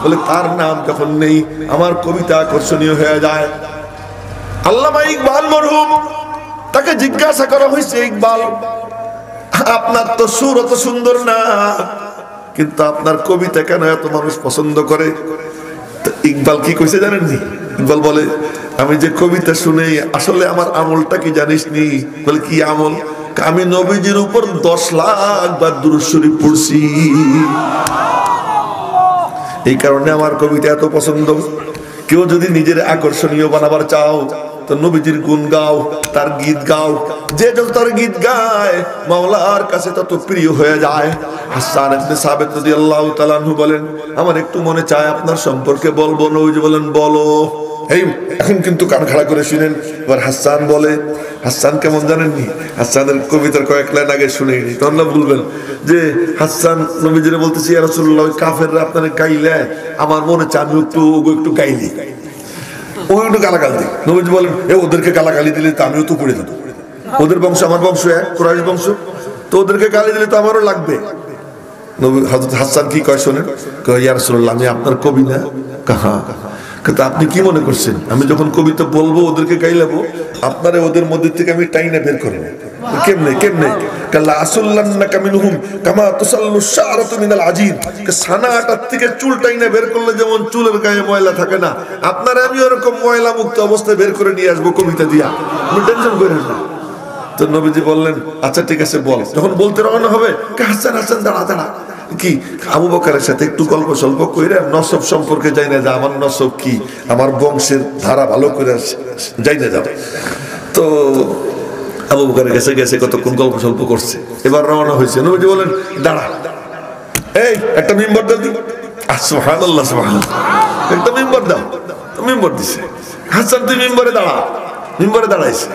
বলে তার নাম যখন নেই আমার কবিতা আকর্ষণীয় হয়ে যায়। আল্লামা ইকবাল মরহুম, তাকে জিজ্ঞাসা করা হয়েছে, ইকবাল আপনার তো সুর অত সুন্দর না, কিন্তু আপনার কবিতা কেন এত মানুষ পছন্দ করে? ইকবাল কি কইছে জানেননি? ইকবাল বলে আমি যে কবিতা শুনে আসলে আমার আমলটা কি জানিস নি? বলে কি আমল? আমি নবীজির উপর 10 লাখ বার দুরূদ শরীফ পড়ছি। এই কারণে আমার কবিতা এত পছন্দ। কেউ যদি নিজের আকর্ষণীয় বানাবার চাও তো নবীজির গুণ গাও, তার গীত গাও। যে যত তার গীত গায় মাওলার কাছে তত প্রিয় হয়ে যায়। হাসান ইবনে সাবিত রাদিয়াল্লাহু তাআলা আনহু বলেন, আমার একটু মনে চায় আপনার সম্পর্কে বলবো। নবীজি বলেন, বলো। এই এখন কিন্তু কান খাড়া করে শুনেন। এবার হাসান বলে, হাসান কেমন জানেননি? হাসানের কবিতার কয়েক লাইন আগে শুনেনি, তখন না বলবেন যে হাসান নবীজিরে বলতেছি, ইয়া রাসূলুল্লাহ, ওই কাফেররা আপনারে গাইলে আমার মনে চায় আমি একটু গাইলি, ও একটু গালাগালি দিই। নবীজি বলেন, ওদেরকে গালাগালি দিলে তো আমিও তো পড়ে যেত। ওদের বংশ আমার বংশ এক, কুরাইশ বংশ, তো ওদেরকে গালি দিলে তো আমারও লাগবে। নবী হযরত হাসান কি কয় শোনেন, কয়, ইয়া রাসূলুল্লাহ, আমি আপনার কবি না। কাহা, কিন্তু আপনি কি মনে করছেন আমি যখন কবিতা বলবো ওদেরকে গাইলাবো, আপনারা ওদের মধ্যে থেকে আমি টাইনা বের করব? কেমনে কেমনে? কাল্লা আসুল্লান্নাকা মিনহুম কামা তুসাল্লু শা'রাতু মিনাল আজিন। ছানাটার থেকে চুল টাইনা বের করলে যেমন চুলের গায়ে ময়লা থাকে না, আপনারা আমি ওরকম ময়লা মুক্ত অবস্থায় বের করে নিয়ে আসবো কবিতা দিয়া, আপনি টেনশন করেন না। তো নবীজি বললেন, আচ্ছা ঠিক আছে বল। যখন বলতে রওনা হবে, হাসান হাসান দাঁড়া দাঁড়া, কি আবু বকরের সাথে একটু গল্প সল্প কইরা নসব সম্পর্কে যাই না, যা আমার নসব কি, আমার বংশের ধারা ভালো করে যাই না যাবে। তো আবু বকরের কাছে গেছে, কতক্ষণ গল্প সল্প করছে, এবার রওনা হয়েছে। নবীজি বলেন, দাঁড়া, এই একটা মিম্বর দাও। সুবহানাল্লাহ সুবহানাল্লাহ, একটা মিম্বর দাও। মিম্বর দিছে। হাসান তুই মিম্বরে দাঁড়া। মিম্বরে দাঁড়াইছে।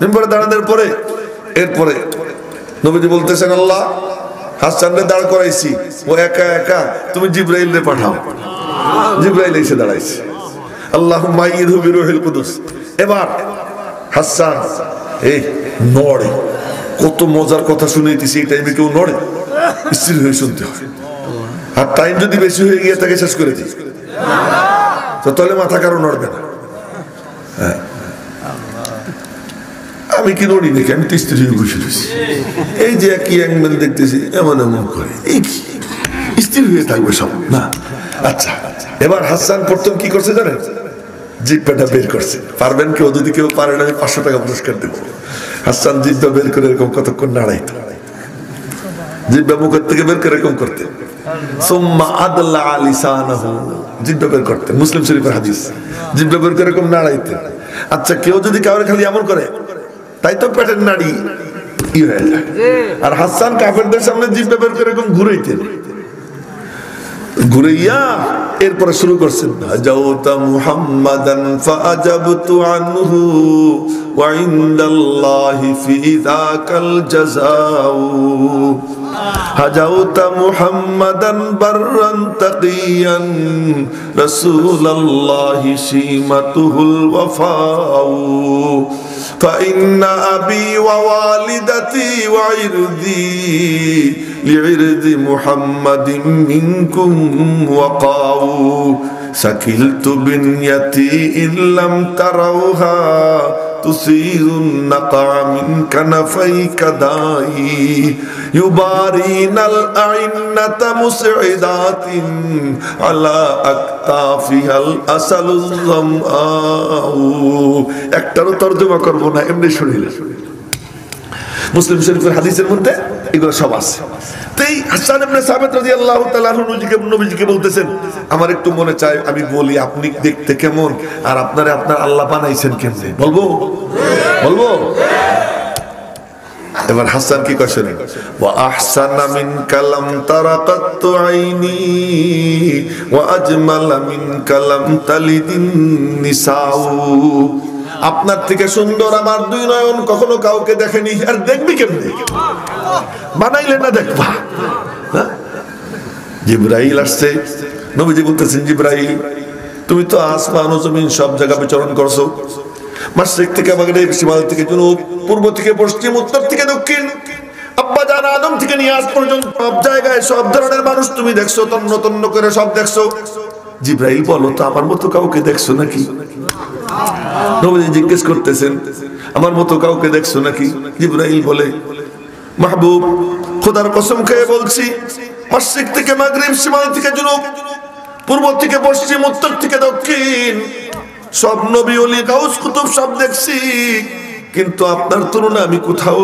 মিম্বরে দাঁড়ানোর পরে এরপরে নবীজি বলতেছেন, আল্লাহ হাসানরে দাঁড় করাইছি, ও একা একা, তুমি জিবরাইলরে পাঠাও। জিবরাইল এসে দাঁড়াইছে। আল্লাহুম্মা আইয়িদহু বিরূহিল কুদুস। এবার হাসান এই নড়ে। কত মজার কথা শুনাইতেছি, এই টাইমে কেউ নড়ে? স্থির হয়ে শুনতে হয়। আর টাইম যদি বেশি হয়ে গিয়ে তাকে শেষ করে দিই, তো তাহলে মাথা কারো নড়বে না। হ্যাঁ, আমি কি নড়ি নাকি? আমি তো স্থির হয়ে বসে রয়েছি। এই যে একই অ্যাঙ্গেল দেখতেছি, এমন এমন করে, এই কি স্থির হয়ে থাকবে সব না? আচ্ছা, এবার হাসান প্রথম কি করছে জানেন? জিব্বাটা বের করছে। পারবেন কেউ? যদি কেউ পারে না, আমি 500 টাকা পুরস্কার দেব। হাসান জিব্বা বের করে এরকম কতক্ষণ নাড়াইতো, জিব্বা মুখের থেকে বের করে এরকম করতে, সুম্মা আদলা লিসানাহু, জিব্বা বের করতে। মুসলিম শরীফের হাদিস, জিব্বা বের করে এরকম নাড়াইতে। আচ্ছা, কেউ যদি কাউরে খালি এমন করে, তাই তো পেটের নাড়ি কি হয়ে যায়। আর হাসান কাফেরদের সামনে জিব্বা বের করে এরকম ঘুরাইতেন। ঘুরাইয়া এরপরে শুরু করছেন, হাজাউতা মুহাম্মাদান ফাআজাবতু আনহু ওয়া ইনদাল্লাহি ফি যাকাল জাযাউ। হাজাউতা মুহাম্মাদান বাররান তাকিয়ান রাসূলুল্লাহি সীমাতুহুল ওয়াফাউ। فإن أبي ووالدتي وعرضي لعرض محمد منكم وقعوا سكلت بنيتي إن لم تروها تثير النقع من كنفيك داعي يبارين الأعنة مسعدات على أكتافها الأسل الظمآ। একটারও তর্জমা করব না, এমনি শুনিলে। মুসলিম শরীফের হাদিসের মধ্যে এগুলো সব আছে। তাই হাসান ইবনে সাবিত রাদিয়াল্লাহু তাআলা আনহু নবীজিকে বলতেছেন, আমার একটু মনে চায় আমি বলি, আপনি দেখতে কেমন আর আপনারে আপনার আল্লাহ বানাইছেন কেমনে, বলবো? বলবো? এবার হাসান কি কয় শুনেন, ওয়া আহসানা মিন কালাম তারাকাতু আইনি ওয়া আজমালা মিন কালাম তালিদিন নিসাউ। আপনার থেকে সুন্দর আমার দুই নয়ন কখনো কাউকে দেখেনি, আর দেখবি কেমনে? বানাইলে না দেখবা। জিবরাইল আসছে। নবীজি বলতেছেন, জিবরাইল তুমি তো আসমান ও জমিন সব জায়গা বিচরণ করছো, মাশরিক থেকে মাগরিব, শিমাল থেকে জুনুব, পূর্ব থেকে পশ্চিম, উত্তর থেকে দক্ষিণ, আব্বা জান আদম থেকে নিয়ে আজ পর্যন্ত সব জায়গায় সব ধরনের মানুষ তুমি দেখছো, তন্ন তন্ন করে সব দেখছো। জিবরাইল বলো তো, আমার মতো কাউকে দেখছো নাকি? নবীজি জিজ্ঞেস করতেছেন, আমার মতো কাউকে দেখছো নাকি? জিবরাইল বলে, মাহবুব খোদার কসম খেয়ে বলছি, মাশরিক থেকে মাগরিব, শিমাল থেকে জুনুব, পূর্ব থেকে পশ্চিম, উত্তর থেকে দক্ষিণ, সব নবী ওলি গাউস কুতুব সব দেখছি, কিন্তু আপনার তুলনা আমি কোথাও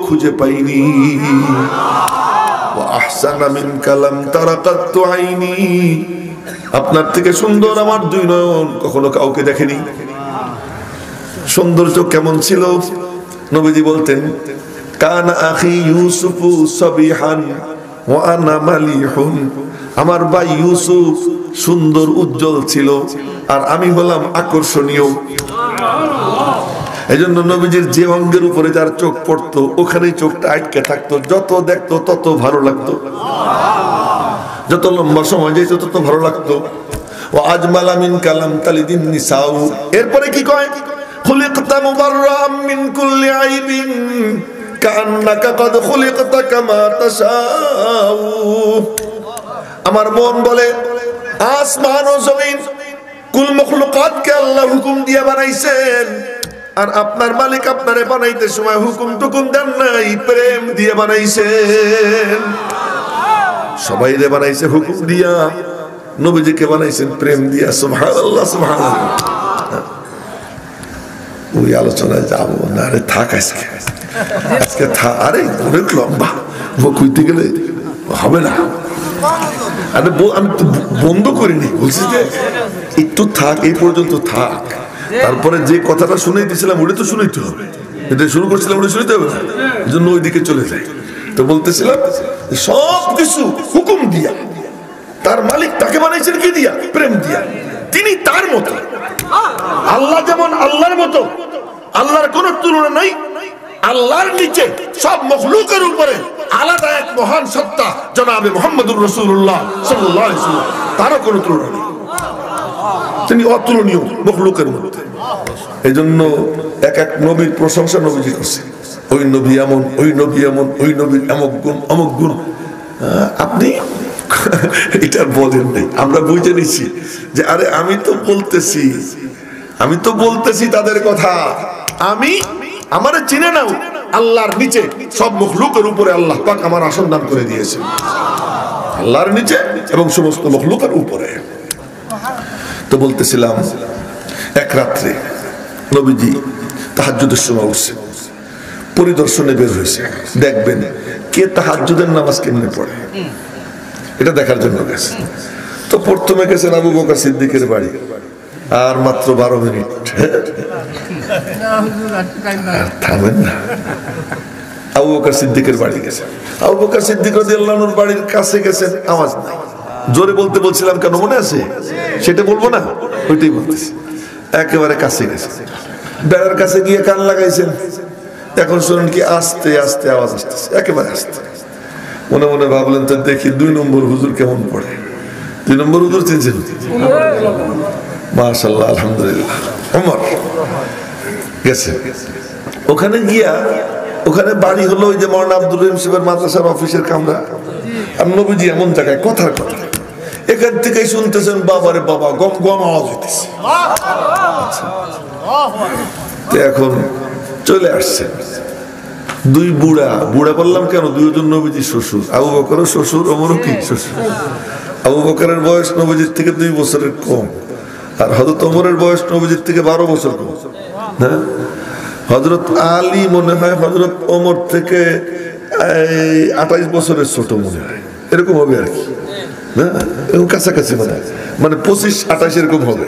খুঁজে পাইনি। ওয়া আহসানা মিন কালাম তারাকাতু আইনি, আপনার থেকে সুন্দর আমার দুই নয়ন কখনো কাউকে দেখেনি। সৌন্দর্য কেমন ছিল? নবীজি বলতেন, কানা আখি ইউসুফু সাবিহান ওয়া আনা মালিহুন। আমার ভাই ইউসুফ সুন্দর উজ্জ্বল ছিল, আর আমি হলাম আকর্ষণীয়। এই জন্য নবীজির যে অঙ্গের উপরে যার চোখ পড়তো ওখানেই চোখটা আটকে থাকতো, যত দেখতো তত ভালো লাগতো, যত লম্বা সময় যেত তত ভালো লাগতো। ও আজমালা মিন কালাম তালিদিন নিসাউ। এরপরে কি কয়? খুলিকতা মুবাররাম মিন কুল্লি আইবিন কান্নাকা কদ খুলিকতা কামা তাশাউ। আমার মন বলে আসমান ও জমিন কুল মখলুকাতকে আল্লাহ হুকুম দিয়ে বানাইছেন, আর আপনার মালিক আপনারে বানাইতে সময় হুকুম টুকুম দেন নাই, প্রেম দিয়ে বানাইছেন। সবাই রে বানাইছে হুকুম দিয়া, নবীজিকে বানাইছেন প্রেম দিয়া। সুবহানাল্লাহ, সুবহানাল্লাহ। ওই আলোচনায় যাবো না, আরে থাক আজকে, আজকে থাক। আরে অনেক লম্বা, কইতে গেলে হবে না। আরে আমি তো বন্ধ করিনি, বলছি যে একটু থাক, এই পর্যন্ত থাক, তারপরে যে কথাটা শুনে দিয়েছিলাম ওটা তো শুনাইতে হবে, এটা শুরু করছিলাম ওটা শুনতে হবে না, এই জন্য ওই দিকে চলে যায়। তো বলতেছিলাম সব কিছু হুকুম দিয়া, তার মালিক তাকে বানাইছেন কি দিয়া? প্রেম দিয়া। তিনি তার মতো, আল্লাহ যেমন আল্লাহর মতো, আল্লাহর কোন তুলনা নাই। আল্লাহর নিচে সব মখলুকের উপরে আলাদা এক মহান সত্তা জনাবে মুহাম্মদুর রাসূলুল্লাহ সাল্লাল্লাহু আলাইহি ওয়াসাল্লাম, তারও কোন তুলনা নেই। তিনি অতুলনীয় মখলুকের মধ্যে। এই জন্য এক এক নবীর প্রশংসা নবীজি করছে, ওই নবী এমন, ওই নবী এমন, ওই নবীর এমক গুণ, অমক গুণ। আপনি এটা বলেন নাই, আমরা বুঝে নিচ্ছি যে আরে আমি তো বলতেছি তাদের কথা। আমি আমারে চিনে নাও, আল্লাহর নিচে সব মখলুকের উপরে আল্লাহ পাক আমার আসন দান করে দিয়েছে, আল্লাহর নিচে এবং সমস্ত মখলুকের উপরে। তো বলতেছিলাম এক রাত্রে নবীজি তাহাজ্জুদের সময় উঠছে, পরিদর্শনে বের হয়েছে, দেখবেন কে তাহাজ্জুদের নামাজ কেমনে পড়ে, এটা দেখার জন্য গেছে। তো প্রথমে গেছেন আবু বকর সিদ্দিকের বাড়ি, আর মাত্র 12 মিনিট, থামেন না। আবু বকর সিদ্দিকের বাড়ি গেছে, আবু বকর সিদ্দিক রাদিয়াল্লাহু আনহুর বাড়ির কাছে গেছেন, আওয়াজ নাই। জোরে বলতে বলছিলাম কেন মনে আছে? সেটা বলবো না, ওইটাই বলতেছি। একেবারে কাছে গেছে, বেড়ার কাছে গিয়ে কান লাগাইছেন। এখন শুনুন কি আস্তে আস্তে আওয়াজ আসতেছে, একেবারে আস্তে। মনে মনে ভাবলেন তো দেখি 2 নম্বর হুজুর কেমন পড়ে। 2 নম্বর হুজুর চিনছেন? মাশাআল্লাহ, আলহামদুলিল্লাহ। ওমর গেছে, ওখানে গিয়া, ওখানে বাড়ি হলো ওই যে মাওলানা আব্দুর রহিম সাহেবের মাদ্রাসার অফিসের কামরা। আর নবীজি এমন জায়গায় কথার কথা, এখান থেকেই শুনতেছেন বাবারে বাবা, গম গম আওয়াজ হইতেছে। এখন চলে আসছে 2 বুড়া, বুড়া বললাম কেন, 2 জন নবীজি শ্বশুর, আবু বকরের শ্বশুর, ওমরও কি শ্বশুর। আবু বকরের বয়স নবীজির থেকে 2 বছরের কম, আর হযরত ওমরের বয়স নবীজির থেকে 12 বছর কম। হ্যাঁ, হযরত আলী মনে হয় হযরত ওমর থেকে 28 বছরের ছোট মনে হয়, এরকম হবে আর কি, না এরকম কাছাকাছি, মানে 25-28 এরকম হবে।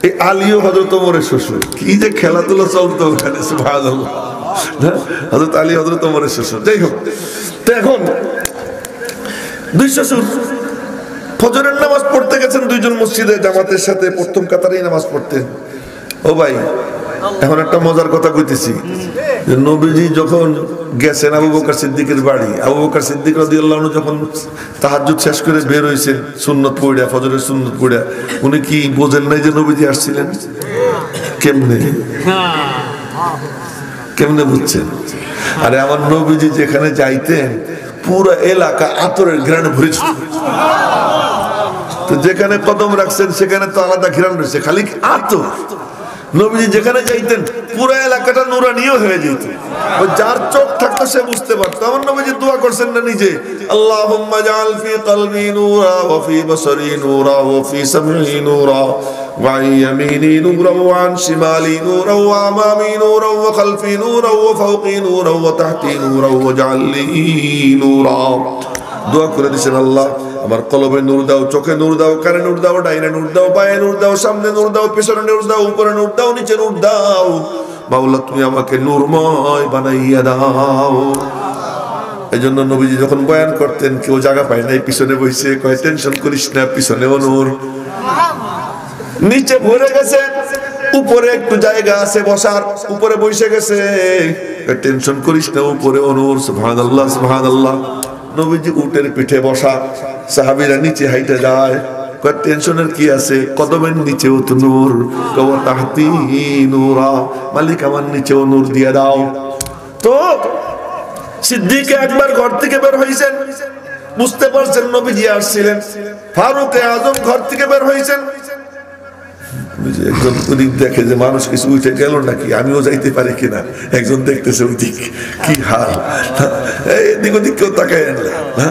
এই আলীও হযরত ওমরের শ্বশুর। কি যে খেলাধুলা চলতো ওখানে, সুবহানাল্লাহ। হযরত আলী হযরত ওমরের শ্বশুর। যাই হোক, তো এখন 2 শ্বশুর ফজরের নামাজ পড়তে গেছেন 2 জন মসজিদে জামাতের সাথে, প্রথম কাতারেই নামাজ পড়তেন। ও ভাই, এখন একটা মজার কথা কইতেছি, যে নবীজি যখন গেছেন আবু বকর সিদ্দিকের বাড়ি, আবু বকর সিদ্দিক রাদিয়াল্লাহু আনহু যখন তাহাজ্জুদ শেষ করে বের হইছেন সুন্নত পড়া, ফজরের সুন্নত পড়া, উনি কি বোঝেন নাই যে নবীজি আসছিলেন? কেমনে বুঝছেন? আরে আমার নবীজি যেখানে যাইতেন পুরো এলাকা আতরের ঘ্রাণে ভরে যেত। তো যেখানে কদম রাখছেন সেখানে তো আলাদা ঘ্রাণ রয়েছে, খালি আতর। নবীজি যেখানে যাইতেন পুরো এলাকাটা নুরানিও হয়ে যেত, যার চোখ থাকতো সে বুঝতে পারতো। আমার নবীজি দোয়া করছেন না নিজে, আল্লাহুম্মা জাআল ফি কলবি নূরা ওয়া ফি বসরি নূরা ওয়া ফি সামঈ নূরা ওয়া আন ইয়ামিনি নূরা ওয়া আন শিমালি নূরা ওয়া আমামি নূরা ওয়া খালফি নূরা ওয়া ফাওকি নূরা ওয়া তাহতি নূরা ওয়া জাআল লি নূরা। দোয়া করে দিয়েছেন, আল্লাহ আমার কলবে নূর দাও, চোখে নূর দাও, কানে নূর দাও, ডাইনে নূর দাও, বায়ে নূর দাও, সামনে নূর দাও, পেছনে নূর দাও, উপরে নূর দাও, নিচে নূর দাও। মাওলা তুমি আমাকে নূরময় বানাইয়া দাও। এই জন্য নবীজি যখন বয়ান করতেন কেউ জায়গা পায় নাই, পিছনে বসে কয় টেনশন করিস না, পিছনেও নূর, নিচে ভরে গেছে, উপরে একটু জায়গা আছে বসার, উপরে বসে গেছে, টেনশন করিস না, উপরে নূর। সুবহানাল্লাহ সুবহানাল্লাহ। নবীজি উটের পিঠে বসা, সাহাবীরা নিচে হাইটে যায়, কয় টেনশনের কি আছে, কদমের নিচেও তো নূর, কওয়া তাহতি নূরা, মালিক আমার নিচেও নূর দিয়ে দাও। তো সিদ্দিক একবার ঘর থেকে বের হইছেন, বুঝতে পারছেন নবীজি আসছিলেন। ফারুক আজম ঘর থেকে বের হইছেন, একজন ওদিক দেখে যে মানুষ কিছু উঠে গেল নাকি, আমিও যাইতে পারি কিনা, একজন দেখতেছে ওদিক কি হাল, এদিক ওদিক কেউ তাকায় না।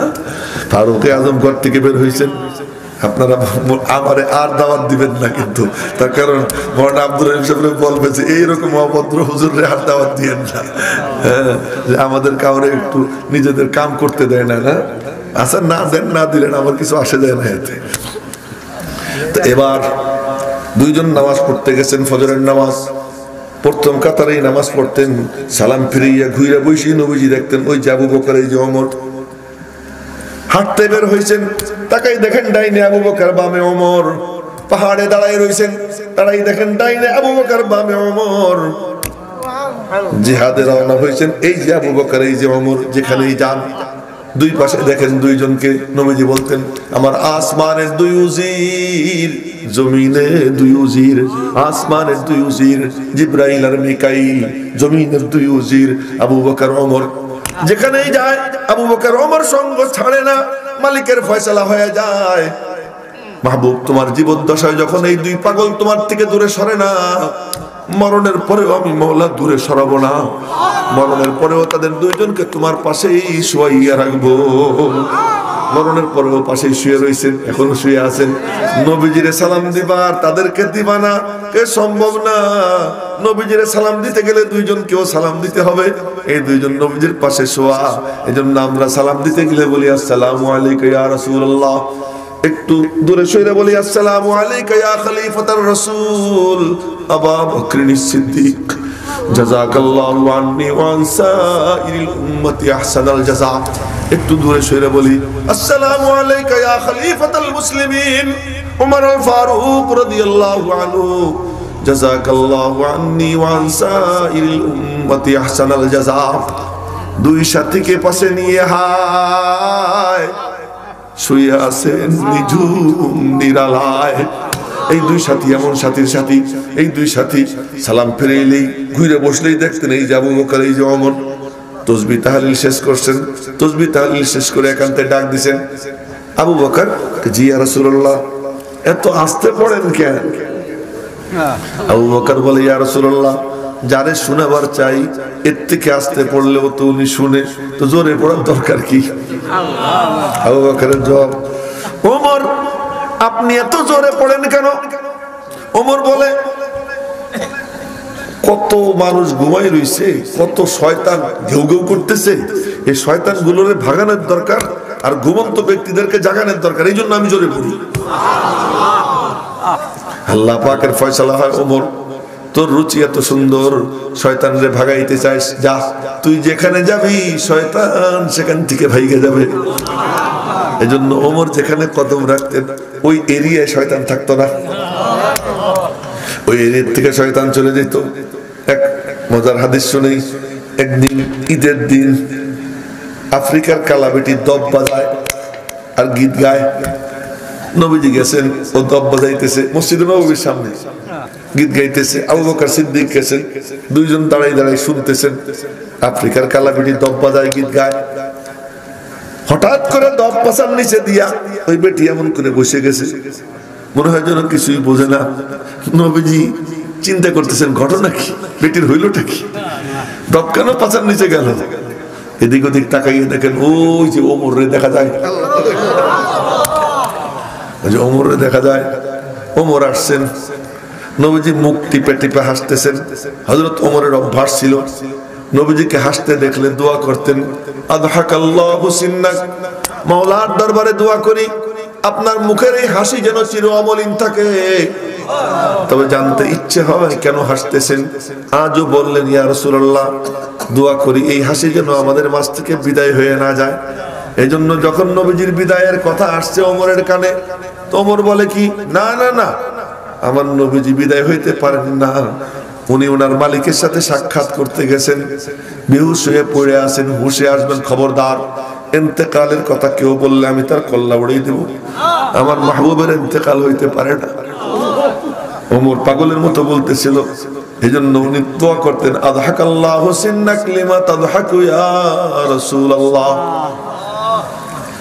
ফারুক আজম ঘর থেকে বের হইছেন, আপনারা আমারে আর দাওয়াত দিবেন না কিন্তু, তার কারণ মৌলানা আব্দুর রহিম সাহেব বলবে যে এইরকম অভদ্র হুজুরে আর দাওয়াত দিয়েন না, যে আমাদের কাউরে একটু নিজেদের কাম করতে দেয় না। না আচ্ছা, না দেন, না দিলেন আমার কিছু আসে যায় না এতে। তো এবার দুইজন নামাজ পড়তে গেছেন, ফজরের নামাজ, প্রথম কাতারেই নামাজ পড়তেন, সালাম ফিরিয়া ঘুরে বসে নবীজি দেখতেন ওই যে আবু বকর, এই যে ওমর। হাঁটতে বের হয়েছেন, তাকাই দেখেন ডাইনে আবু বকর, বামে ওমর। পাহাড়ে দাঁড়াই রয়েছেন, দাঁড়াই দেখেন ডাইনে আবু বকর, বামে ওমর। জিহাদে রওনা হয়েছেন, এই যে আবু বকর, এই যে ওমর, যেখানেই যান দুই পাশে দেখেন দুইজনকে। নবীজি বলতেন আমার আসমানের দুই উজির, জমিনে দুই উজির, আসমানের দুই উজির জিবরাইল আর মিকাইল, জমিনের দুই উজির আবু বকর ওমর। যেখানেই যায় আবু বকর ওমর সঙ্গ ছাড়ে না, মালিকের ফয়সালা হয়ে যায়। মাহবুব তোমার জীবদ্দশায় যখন এই দুই পাগল তোমার থেকে দূরে সরে না, মরণের পরেও আমি মওলা দূরে সরাবো না, মরণের পরেও তাদের দুইজনকে তোমার পাশেই শুয়াইয়া রাখবো। মরণের পরেও পাশেই শুয়ে রয়েছেন, এখনো শুয়ে আছেন। নবীজিরে সালাম দিবার তাদেরকে দিবা না, কে সম্ভব না। নবীজিরে সালাম দিতে গেলে দুইজনকেও সালাম দিতে হবে, এই দুইজন নবীজির পাশে শোয়া। এই জন্য আমরা সালাম দিতে গেলে বলি আসসালামু আলাইকা ইয়া রাসূলুল্লাহ, একটু দূরে সরে বলি আসসালামু আলাইকা ইয়া খলিফাতুর রাসূল আবু বকর সিদ্দিক জাযাকাল্লাহু আন্নি ওয়া আন সাইরিল উম্মতি আহসানাল জাযা। একটু দূরে সরে বলি আসসালামু আলাইকা ইয়া খলিফাতুল মুসলিমিন উমর আল ফারুক রাদিয়াল্লাহু আনহু জাযাকাল্লাহু আন্নি ওয়া আন সাইরিল উম্মতি আহসানাল জাযা। দুই সাথীকে পাশে নিয়ে হায় শুয়ে আছেন নিঝুম নিরালায়। এই দুই সাথী এমন সাথীর সাথী, এই দুই সাথী সালাম ফিরেইলেই ঘুরে বসলেই দেখতেন এই যে আবু বকর, এই যে ওমর। তাসবিহ তাহলিল শেষ করছেন, তাসবিহ তাহলিল শেষ করে একান্তে ডাক দিছেন, আবু বকর, জি ইয়া রাসূলুল্লাহ, এত আস্তে পড়েন কেন? আবু বকর বলে ইয়া রাসূলুল্লাহ, যারে শোনাবার চাই এর থেকে আস্তে পড়লেও তো উনি শুনে, তো জোরে পড়ার দরকার কি? আবু বকরের জবাব, ওমর আপনি এত জোরে পড়েন কেন? ওমর বলে কত মানুষ ঘুমাই রইছে, কত শয়তান ঘেউ ঘেউ করতেছে, এই শয়তান গুলোরে ভাগানোর দরকার, আর ঘুমন্ত ব্যক্তিদেরকে জাগানোর দরকার, এই জন্য আমি জোরে পড়ি। আল্লাহ পাকের ফয়সালা হয়, ওমর তোর রুচি এত সুন্দর, শয়তান রে ভাগাইতে চাস, যা তুই যেখানে যাবি শয়তান সেখান থেকে ভাইগে যাবে। এজন্য ওমর যেখানে কদম রাখতেন ওই এরিয়ায় শয়তান থাকতো না, ওই এরিয়া থেকে শয়তান চলে যেত। এক মজার হাদিস শুনেই, একদিন ঈদের দিন আফ্রিকার কালাবেটি দব বাজায় আর গীত গায়। নবীজি গেছেন, ও দব বাজাইতেছে মসজিদে নববীর সামনে, গীত গাইতেছে। আবু বকর সিদ্দিক গেছেন, দুইজন দাঁড়াই দাঁড়াই শুনতেছেন। আফ্রিকার কালাবেটি দব বাজায়, গীত গায়। হঠাৎ করে দব পাশার নিচে দিয়া ওই বেটি এমন করে বসে গেছে, মনে হয় যেন কিছুই বোঝে না। নবীজি চিন্তা করতেছেন ঘটনা কি, বেটির হইলটা কি, দব কেন পাশার নিচে গেল? এদিক ওদিক তাকাইয়ে দেখেন ওই যে ওমর রে দেখা যায়, ওমর রে দেখা যায়। ওমর আসছেন, নবীজি মুখ টিপে টিপে হাসতেছেন। হযরত ওমরের অভ্যাস ছিল নবীজিকে হাসতে দেখলে দোয়া করতেন, আদহাকাল্লাহু সিন্নাক মাওলার দরবারে দোয়া করি আপনার মুখের এই হাসি যেন চির অমলিন থাকে। তবে জানতে ইচ্ছে হয় কেন হাসতেছেন। আজও বললেন ইয়া রাসূলুল্লাহ দোয়া করি এই হাসি যেন আমাদের মাঝ থেকে বিদায় হয়ে না যায়। এই জন্য যখন নবীজির বিদায়ের কথা আসছে ওমরের কানে, তো ওমর বলে কি, না না না, আমার নবীজি বিদায় হইতে পারেন না, উনি ওনার মালিকের সাথে সাক্ষাৎ করতে গেছেন, বেহুশ হয়ে পড়ে আছেন, হুশে আসবেন, খবরদার ইন্তেকালের কথা কেউ বললে আমি তার কল্লা উড়িয়ে দেব। আমার মাহবুবের ইন্তেকাল হইতে পারে না। ওমর পাগলের মতো বলতেছিল। এই জন্য উনি দোয়া করতেন, আযহাকাল্লাহু সিন্নাক লিমা তাযহাকু ইয়া রাসূলুল্লাহ।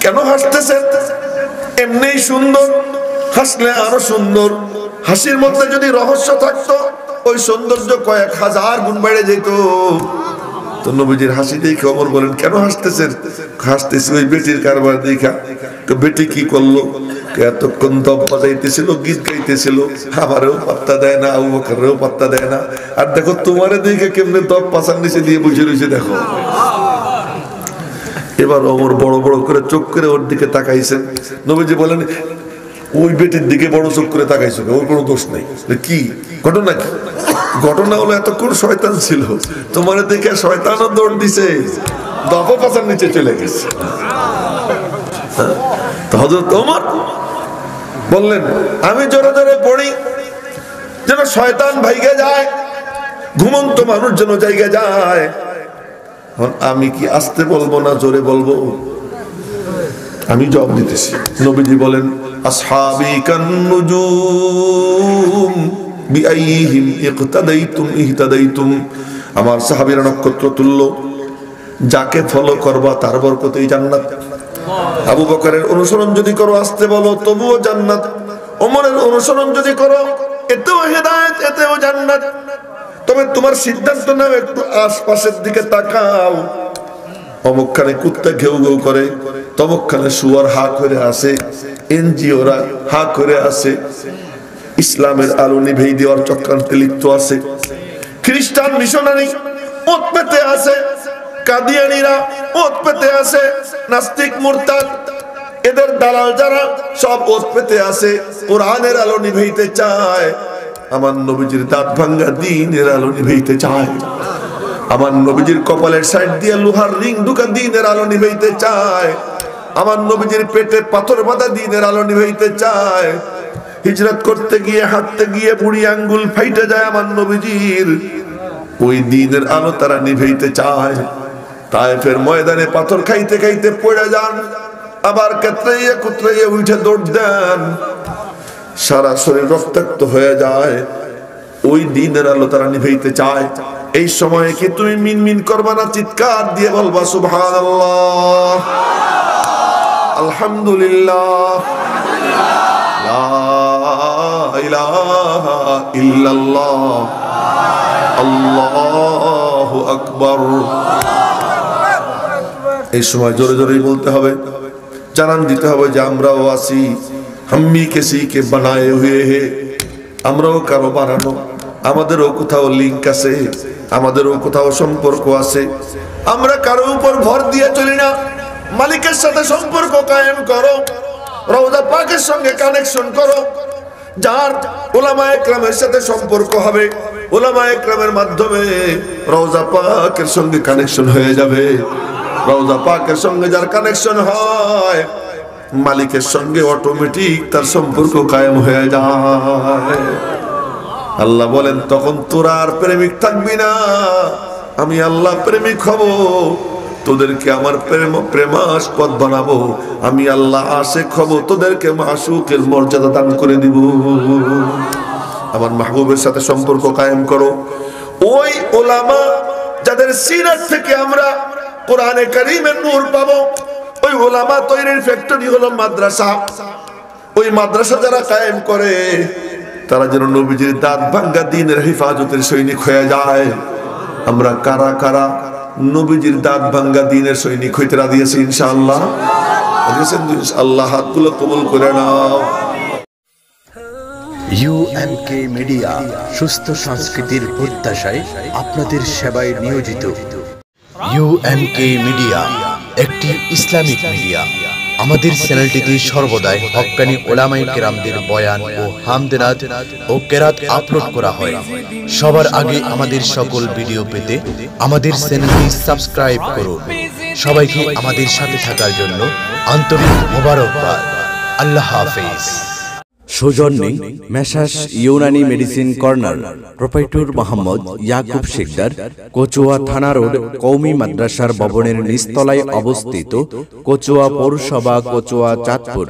কেন হাসতেছেন? এমনি সুন্দর, হাসলে আরো সুন্দর। হাসির মধ্যে যদি রহস্য থাকতো ওই সৌন্দর্য কয়েক হাজার গুণ বেড়ে যেত। তো নবীজির হাসি দেখে ওমর বলেন, কেন হাসতেছেন? হাসতেছি ওই বেটির কারবার দেখা। তো বেটি কি করলো? এতক্ষণ দপ বাজাইতেছিল, গীত গাইতেছিল, আমারও পাত্তা দেয় না, আবু বকরেরও পাত্তা দেয় না। আর দেখো তোমারে দেখে কেমনে দপ পাশার নিচে দিয়ে বসে রয়েছে দেখো। এবার ওমর বড় বড় করে চোখ করে ওর দিকে তাকাইছেন। নবীজি বলেন, ওই বেটির দিকে বড় চোখ করে তাকাইছো, ওর কোনো দোষ নেই। কি ঘটনা? কি ঘটনা হলো এতক্ষণ শয়তান ছিল, তোমার দেখে শয়তানও দৌড় দিছে, দপ পাশার নিচে চলে গেছে। তো হযরত ওমর বললেন, আমি জোরে জোরে পড়ি যেন শয়তান ভাইগে যায়, ঘুমন্ত মানুষ যেন জায়গা যায়। আমি কি আস্তে বলবো না জোরে বলবো? আমি জবাব দিতেছি। নবীজি বলেন, আসহাবি কান্নুজুম বিআইহিম ইকতাদাইতুম ইহতাদাইতুম। আমার সাহাবীরা নক্ষত্র তুল্য, যাকে ফলো করবা তার বরকতেই জান্নাত। আবু বকরের অনুসরণ যদি করো আস্তে বলো তবুও জান্নাত। ওমরের অনুসরণ যদি করো এতেও হেদায়েত, এতেও জান্নাত। তবে তোমার সিদ্ধান্ত নাও, একটু আশপাশের দিকে তাকাও। অমুকখানে কুত্তা ঘেউ ঘেউ করে, তমুকখানে শুয়ার হা করে আসে, এনজিওরা হা করে আসে, ইসলামের আলো নিভেই দেওয়ার চক্রান্তে লিপ্ত আছে, খ্রিস্টান মিশনারি ওত পেতে আছে, কাদিয়ানীরা ওত পেতে আছে, নাস্তিক মুরতাদ এদের দালাল যারা সব ওত পেতে আছে, কোরআনের আলো নিভাইতে চায়, আমার নবীজির দাঁত ভাঙ্গা দ্বীনের আলো নিভাইতে চায়, আমার নবীজির কপালের সাইড দিয়ে লোহার রিং ঢুকা দ্বীনের আলো নিভাইতে চায়, আমার নবীজির পেটে পাথর বাঁধা দ্বীনের আলো নিভাইতে চায়। হিজরত করতে গিয়ে হাঁটতে গিয়ে বুড়ি আঙ্গুল ফাইটে যায় আমার নবীজির, ওই দ্বীনের আলো তারা নিভাইতে চায়। তায়েফের ময়দানে পাথর খাইতে খাইতে পড়ে যান, আবার কাতরাইয়া কুতরাইয়া উঠে দৌড় দেন, সারা শরীর রক্তাক্ত হয়ে যায়। ওই দ্বীনের আলো তারা নিভাইতে চায়। এই সময়ে কি তুমি মিনমিন করবা না চিৎকার দিয়ে বলবা সুবহানাল্লাহ, আলহামদুলিল্লাহ, লা ইলাহা ইল্লাল্লাহ, আল্লাহু আকবার। এই সময় জোরে জোরে বলতে হবে, জানান দিতে হবে যে আমরাও আছি, হাম্মি কিসি কে বানায়ে হুয়ে হে, আমরাও কারো বানানো, আমাদেরও কোথাও লিংক আছে, আমাদেরও কোথাও সম্পর্ক আছে। আমরা কারো উপর ভর দিয়ে চলি না, মালিকের সাথে সম্পর্ক কায়েম করো, রওজা পাকের সঙ্গে কানেকশন করো। যার উলামায়ে কেরামের সাথে সম্পর্ক হবে, উলামায়ে কেরামের মাধ্যমে রওজা পাকের সঙ্গে কানেকশন হয়ে যাবে। রওজা পাকের সঙ্গে যার কানেকশন হয়, মালিকের সঙ্গে অটোমেটিক তার সম্পর্ক কায়েম হয়ে যায়। আল্লাহ বলেন, তখন তোরা আর প্রেমিক থাকবি না, আমি আল্লাহ প্রেমিক হব, তোদেরকে আমার প্রেমাস্পদ বানাবো, আমি আল্লাহ আশিক হব, তোদেরকে মাশুকের মর্যাদা দান করে দিব। আমার মাহবুবের সাথে সম্পর্ক কায়েম করো। ওই উলামা যাদের সিরাত থেকে আমরা কোরআনে কারীমের নূর পাবো, ওই উলামা তৈরির ফ্যাক্টরি হলো মাদ্রাসা। ওই মাদ্রাসা যারা কায়েম করে তারা যেন নবীজির দাঁত ভাঙ্গা দ্বীনের হেফাজতের সৈনিক হয়ে যায়। আমরা কারা কারা নবীজির দাঁত ভাঙ্গা দ্বীনের সৈনিক হইতে রাজি আছি ইনশাআল্লাহ? আল্লাহ হাতগুলো কবুল করে নাও। ইউএমকে মিডিয়া, সুস্থ সংস্কৃতির প্রত্যাশায় আপনাদের সেবায় নিয়োজিত। ইউএমকে মিডিয়া একটি ইসলামিক মিডিয়া। আমাদের চ্যানেলটিতে সর্বদাই হক্কানি ওলামায়ে কেরামদের বয়ান ও হামদনাত ও কেরাত আপলোড করা হয়। সবার আগে আমাদের সকল ভিডিও পেতে আমাদের চ্যানেলটি সাবস্ক্রাইব করুন। সবাইকে আমাদের সাথে থাকার জন্য আন্তরিক মোবারকবাদ। আল্লাহ হাফেজ। সৌজন্যে Messrs Unani medicine corner, proprietor Mohammad Yakub Sikdar, Kachua থানা রোড, কওমি মাদ্রাসার ভবনের নিচতলায় অবস্থিত, কচুয়া পৌরসভা, কচুয়া, চাঁদপুর।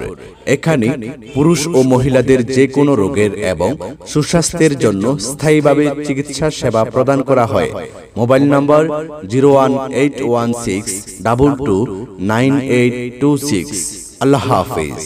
এখানে পুরুষ ও মহিলাদের যে কোনো রোগের এবং সুস্বাস্থ্যের জন্য স্থায়ীভাবে চিকিৎসা সেবা প্রদান করা হয়। মোবাইল নম্বর 01816229826। আল্লাহ হাফেজ।